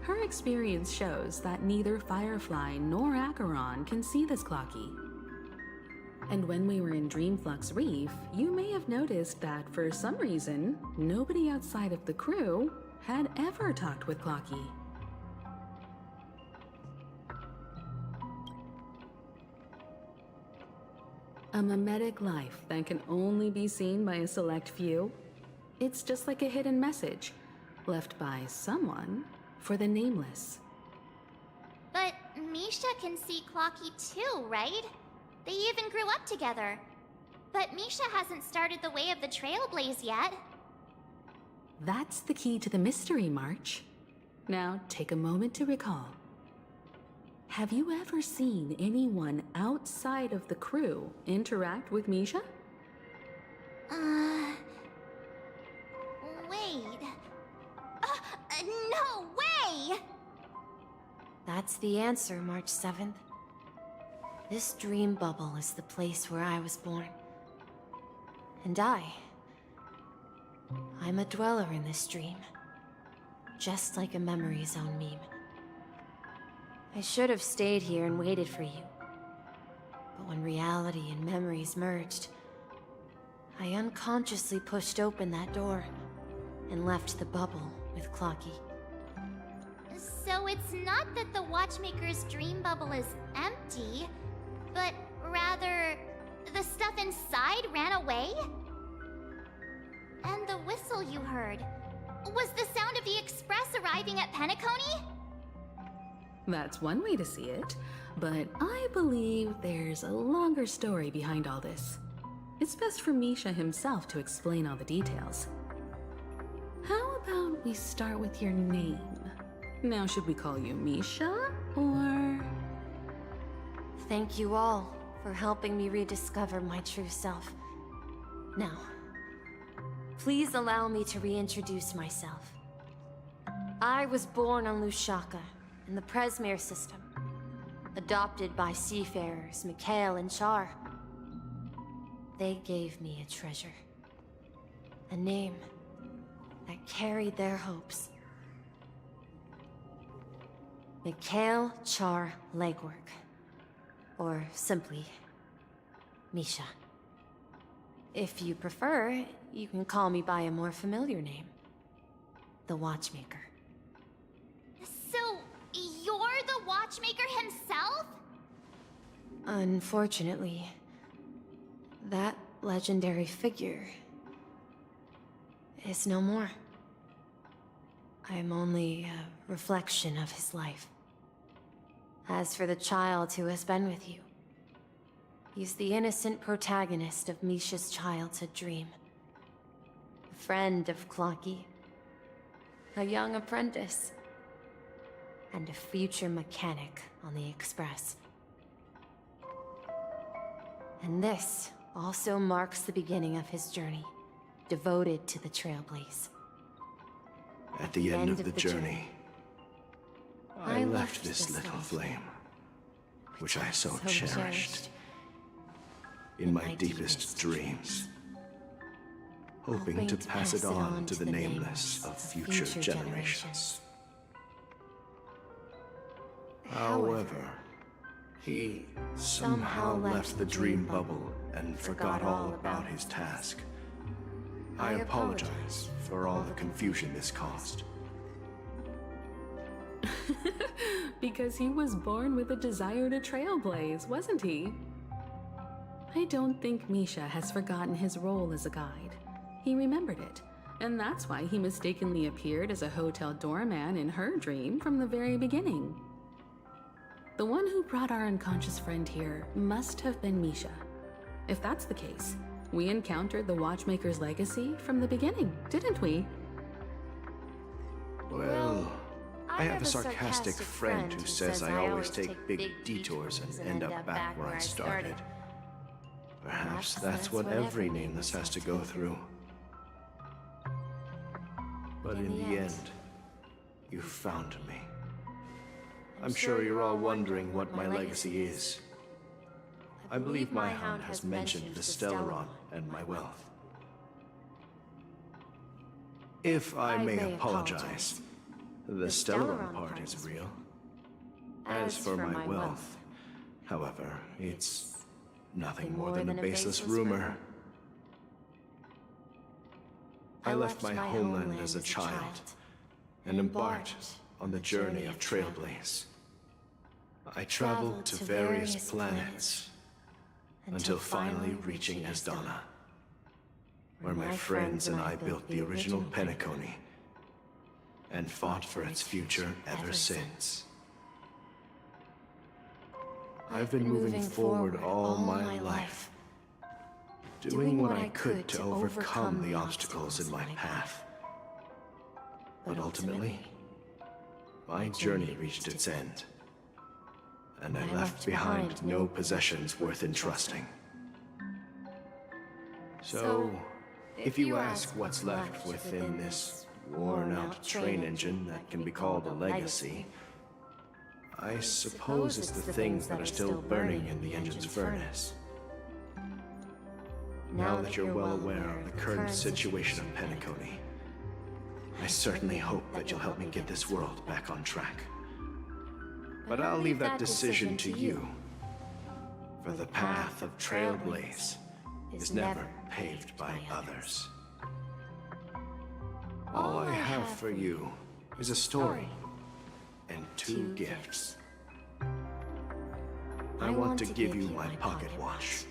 Her experience shows that neither Firefly nor Acheron can see this clocky. And when we were in Dreamflux Reef, you may have noticed that for some reason, nobody outside of the crew had ever talked with Clocky. A mimetic life that can only be seen by a select few. It's just like a hidden message, left by someone for the nameless. But Misha can see Clocky too, right? They even grew up together. But Misha hasn't started the way of the Trailblaze yet. That's the key to the mystery, March. Now, take a moment to recall. Have you ever seen anyone outside of the crew interact with Misha? Wait. No way! That's the answer, March 7th. This dream bubble is the place where I was born. And I'm a dweller in this dream. Just like a memory zone meme. I should have stayed here and waited for you. But when reality and memories merged, I unconsciously pushed open that door and left the bubble with Clocky. So it's not that the Watchmaker's dream bubble is empty, but rather the stuff inside ran away? And the whistle you heard was the sound of the express arriving at Penacony? That's one way to see it, but I believe there's a longer story behind all this. It's best for Misha himself to explain all the details. How about we start with your name? Now, should we call you Misha, or...? Thank you all for helping me rediscover my true self. Now, please allow me to reintroduce myself. I was born on Lushaka, in the Presmere system, adopted by seafarers Mikhail and Char. They gave me a treasure, a name that carried their hopes. Mikhail Char Legwork, or simply, Misha. If you prefer, you can call me by a more familiar name, the Watchmaker. So, you're the Watchmaker himself? Unfortunately, that legendary figure is no more. I am only a reflection of his life. As for the child who has been with you, he's the innocent protagonist of Misha's childhood dream. A friend of Clocky, a young apprentice, and a future mechanic on the Express. And this also marks the beginning of his journey, devoted to the Trailblaze. At the end of the journey, I left this little flame, which I so cherished, in my deepest dreams, hoping to pass it on to the nameless of future generations. However, he somehow left the dream bubble and forgot all about his task. I apologize for all the confusion this caused. Because he was born with a desire to trailblaze, wasn't he? I don't think Misha has forgotten his role as a guide. He remembered it, and that's why he mistakenly appeared as a hotel doorman in her dream from the very beginning. The one who brought our unconscious friend here must have been Misha. If that's the case, we encountered the Watchmaker's legacy from the beginning, didn't we? Well, I have a sarcastic friend who says I always take big detours and end up back where I started. Perhaps that's what every nameless has to go through. But in the end, you found me. I'm sure you're all wondering what my legacy is. I believe my hound has mentioned the Stellaron and my wealth. If I may apologize, the Stellaron part is real. As for my wealth, however, it's nothing more than a baseless rumor. I left my homeland as a child and embarked on the journey of Trailblaze. I traveled to various planets until finally reaching Asdana, where my friends and I built the original Penacony and fought for its future ever since. I've been moving forward all my life, doing what I could to overcome the obstacles in my path. But ultimately, my journey reached its end, and I left behind no possessions worth entrusting. So, if you ask what's left within this worn-out train engine that can be called a legacy, I suppose it's the things that are still burning in the engine's furnace. Now that you're well aware of the current situation of Penacony, I certainly hope that you'll help me get this world back on track. But I'll leave that decision to you, for the path of Trailblaze is never paved by others. All I have for you is a story, and two gifts. I want to give you my pocket watch.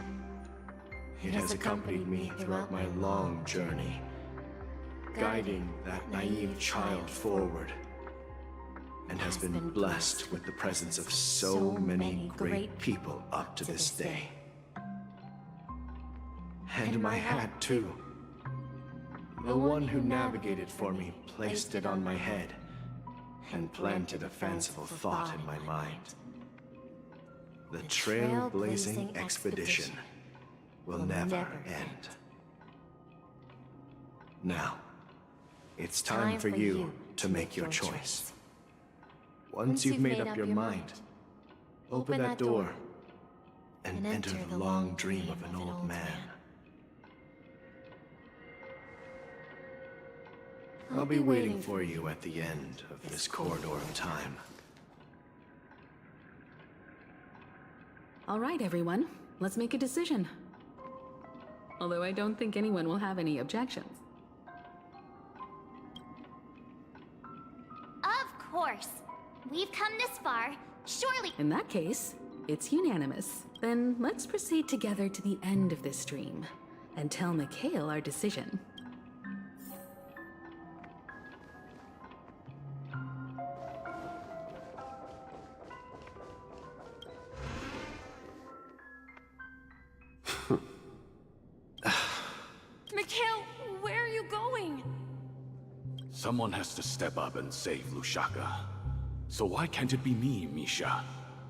It has accompanied me throughout my long journey, guiding that naive child forward, and has been blessed with the presence of so many great people up to this day. And my hat, too. The one who navigated for me placed it on my head and planted a fanciful thought in my mind. The trailblazing expedition will never end. Now, it's time for you to make your choice. Once you've made up your mind, open that door and enter the long dream of an old man. I'll be waiting for you at the end of this corridor of time. All right, everyone. Let's make a decision. Although I don't think anyone will have any objections. Of course. We've come this far. Surely. In that case, it's unanimous. Then let's proceed together to the end of this dream and tell Mikhail our decision. Mikhail, where are you going? Someone has to step up and save Lushaka. So why can't it be me, Misha?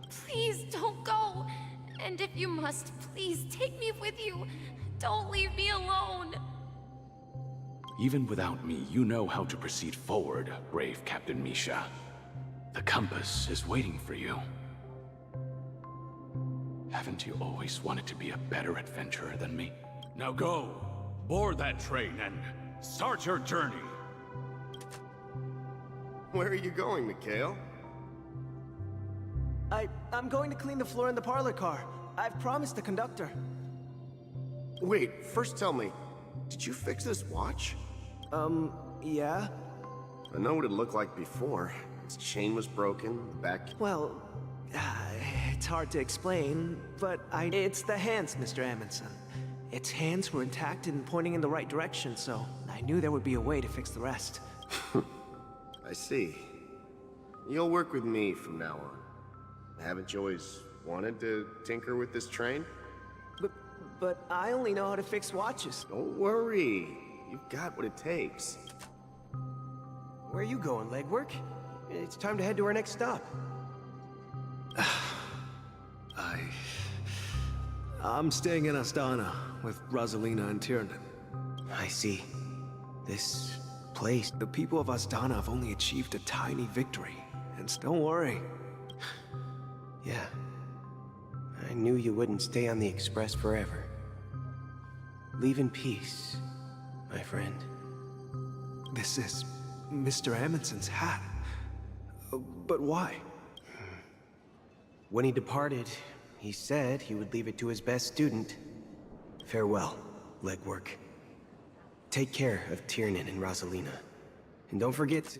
Please don't go. And if you must, please take me with you. Don't leave me alone. Even without me, you know how to proceed forward, brave Captain Misha. The compass is waiting for you. Haven't you always wanted to be a better adventurer than me? Now go, board that train and start your journey. Where are you going, Mikhail? I'm going to clean the floor in the parlor car. I've promised the conductor. Wait, first tell me, did you fix this watch? Yeah? I know what it looked like before. Its chain was broken, the back... Well, it's hard to explain, but It's the hands, Mr. Amundsen. Its hands were intact and pointing in the right direction, so I knew there would be a way to fix the rest. I see. You'll work with me from now on. Haven't you always wanted to tinker with this train? But I only know how to fix watches. Don't worry. You've got what it takes. Where are you going, legwork? It's time to head to our next stop. I'm staying in Astana with Rosalina and Tiernan. I see. This place, the people of Astana have only achieved a tiny victory. And don't worry. Yeah. I knew you wouldn't stay on the Express forever. Leave in peace, my friend. This is Mr. Amundsen's hat. But why? When he departed, he said he would leave it to his best student. Farewell, legwork. Take care of Tiernan and Rosalina. And don't forget to...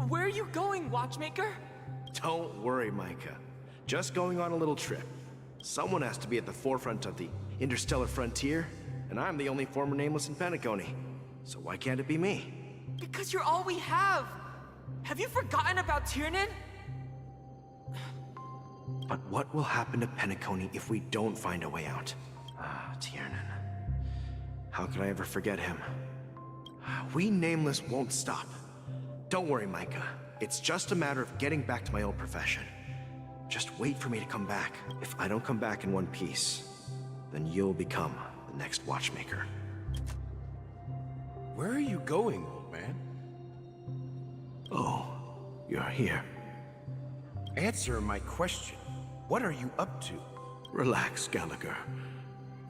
Where are you going, Watchmaker? Don't worry, Micah. Just going on a little trip. Someone has to be at the forefront of the interstellar frontier, and I'm the only former Nameless in Penacony. So why can't it be me? Because you're all we have. Have you forgotten about Tiernan? But what will happen to Penacony if we don't find a way out? Tiernan. How could I ever forget him? We Nameless won't stop. Don't worry, Micah. It's just a matter of getting back to my old profession. Just wait for me to come back. If I don't come back in one piece, then you'll become the next Watchmaker. Where are you going, old man? Oh, you're here. Answer my question. What are you up to? Relax, Gallagher.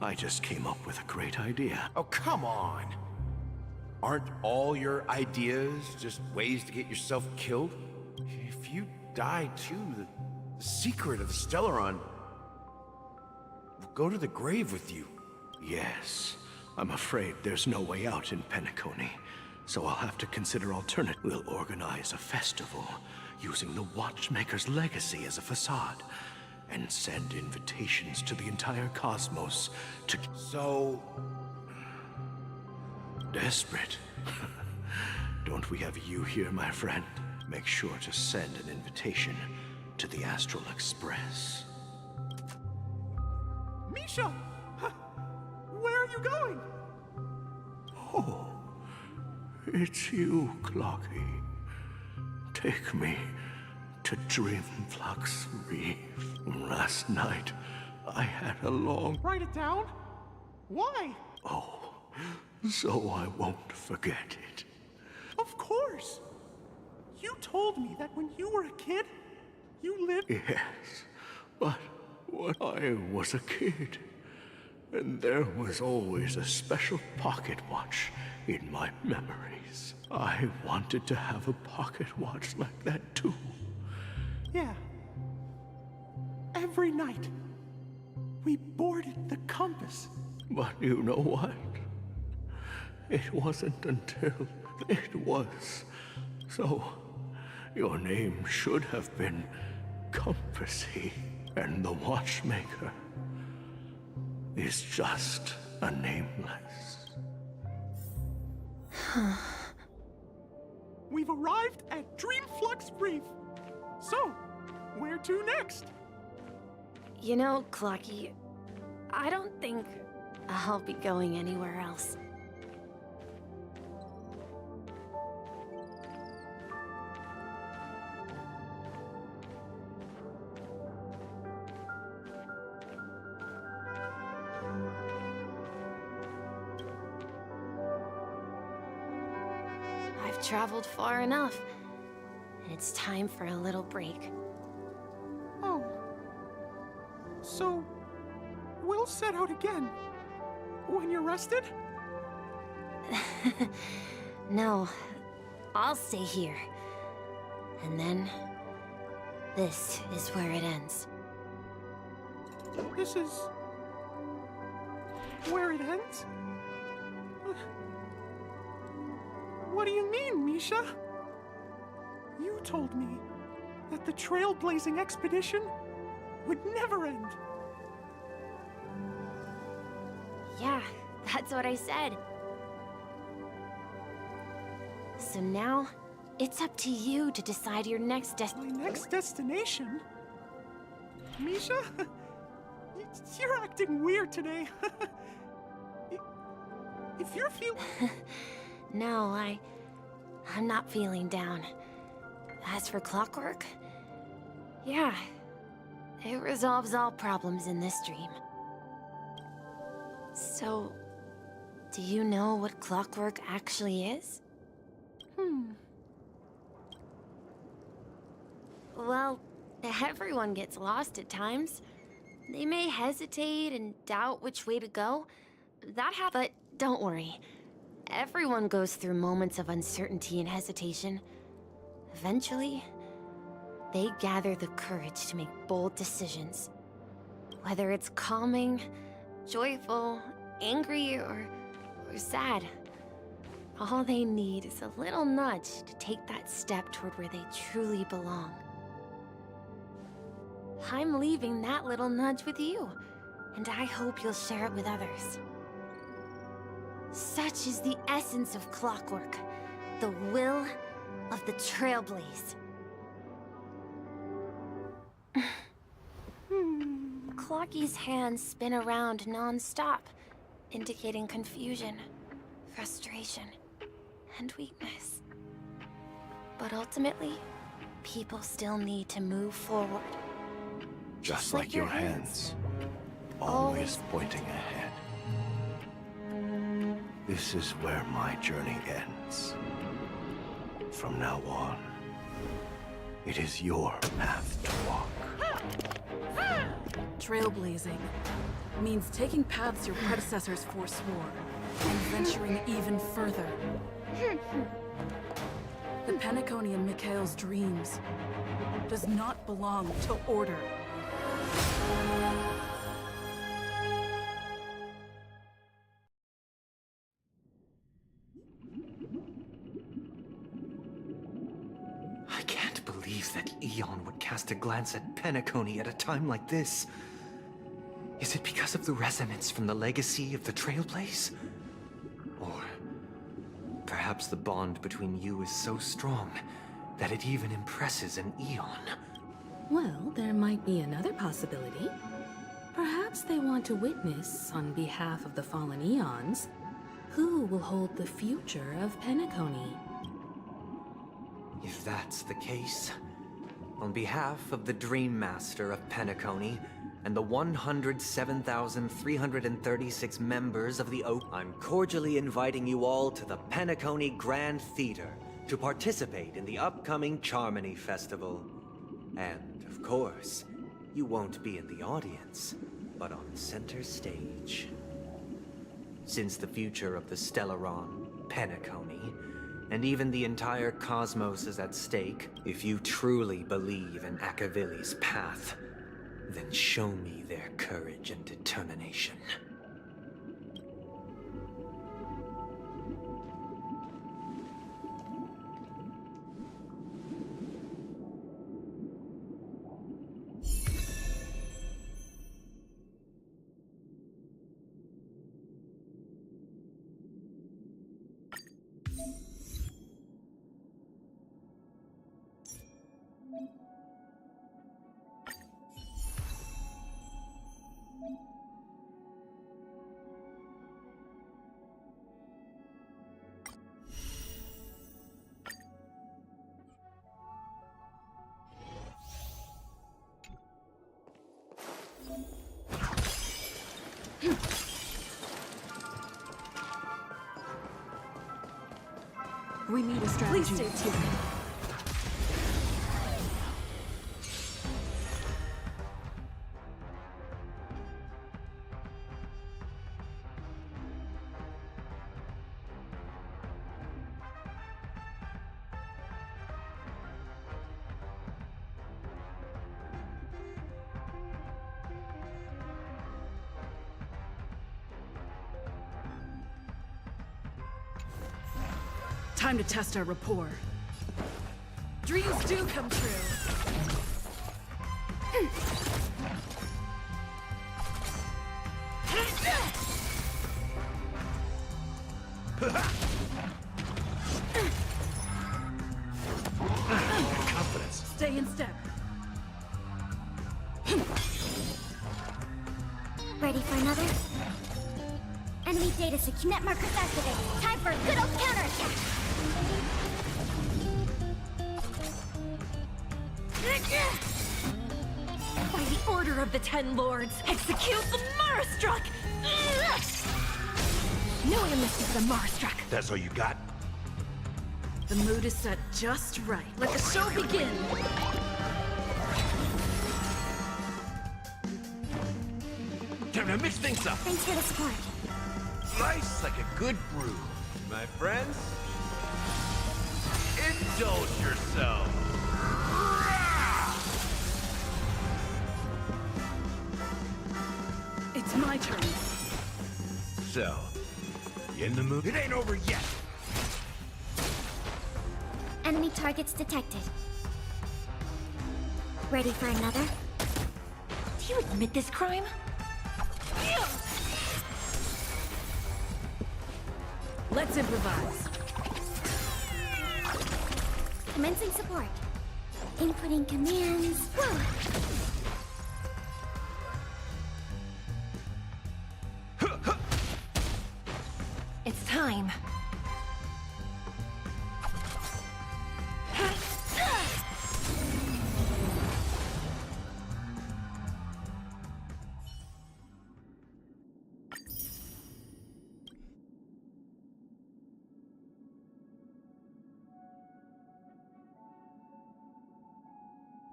I just came up with a great idea. Oh, come on. Aren't all your ideas just ways to get yourself killed? If you die too, the secret of the Stellaron will go to the grave with you. Yes. I'm afraid there's no way out in Penacony. so I'll have to consider alternate. We'll organize a festival using the Watchmaker's legacy as a facade and send invitations to the entire cosmos to... So... Desperate. Don't we have you here, my friend? Make sure to send an invitation to the Astral Express. Misha! Where are you going? Oh, it's you, Clocky. Take me to Dreamflux Reef. Last night, I had a long... Write it down? Why? Oh, so I won't forget it. Of course! You told me that when you were a kid, you lived... Yes, but when I was a kid, and there was always a special pocket watch in my memories. I wanted to have a pocket watch like that too. Yeah. Every night, we boarded the compass. But you know what? It wasn't until it was. So, your name should have been Compassy, and the Watchmaker is just a nameless. We've arrived at Dreamflux Reef. So, where to next? You know, Clocky, I don't think I'll be going anywhere else. I've traveled far enough, and it's time for a little break. Oh. So, we'll set out again. When you're rested? No, I'll stay here. And then, this is where it ends. This is... where it ends? What do you mean, Misha? You told me that the trailblazing expedition would never end. Yeah, that's what I said. So now, it's up to you to decide your next My next destination? Misha? You're acting weird today. If you're feeling... No, I'm not feeling down. As for clockwork, yeah, it resolves all problems in this dream. So, do you know what clockwork actually is? Well, everyone gets lost at times. They may hesitate and doubt which way to go. That happens, but don't worry. Everyone goes through moments of uncertainty and hesitation. Eventually, they gather the courage to make bold decisions. Whether it's calming, joyful, angry, or sad. All they need is a little nudge to take that step toward where they truly belong. I'm leaving that little nudge with you, and I hope you'll share it with others. Such is the essence of clockwork, the will of the Trailblaze. Clocky's hands spin around non-stop, indicating confusion, frustration, and weakness. But ultimately, people still need to move forward. Just like your hands, always pointing ahead. This is where my journey ends. From now on, it is your path to walk. Trailblazing means taking paths your predecessors forswore and venturing even further. The Penacony in Mikhail's dreams does not belong to order. believe that Eon would cast a glance at Penacony at a time like this. Is it because of the resonance from the legacy of the Trailblaze? Or perhaps the bond between you is so strong that it even impresses an Eon? Well, there might be another possibility. Perhaps they want to witness, on behalf of the fallen Eons, who will hold the future of Penacony. If that's the case, on behalf of the Dream Master of Penacony and the 107,336 members of the Oak, I'm cordially inviting you all to the Penacony Grand Theater to participate in the upcoming Charmony Festival. And, of course, you won't be in the audience, but on center stage. Since the future of the Stellaron, Penacony, and even the entire cosmos is at stake, if you truly believe in Akavili's path, then show me their courage and determination. We need a strategy. Please stay tuned. Time to test our rapport. Dreams do come true. Confidence. Stay in step. Ready for another? Enemy data secure. Net markers activated. Time for a good old counterattack. By the order of the Ten Lords, execute the Marastruck! No one misses the Marastruck. That's all you got? The mood is set just right. Let the show begin! Time to mix things up. Thanks for the support. Nice like a good brew. My friends, indulge yourself. It's my turn. So, you in the mood? It ain't over yet. Enemy targets detected. Ready for another? Do you admit this crime? Let's improvise. Commencing support. Inputting commands. Whoa! It's time.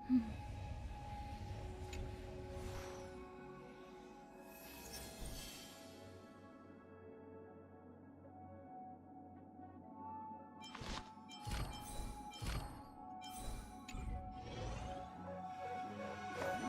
Hmm.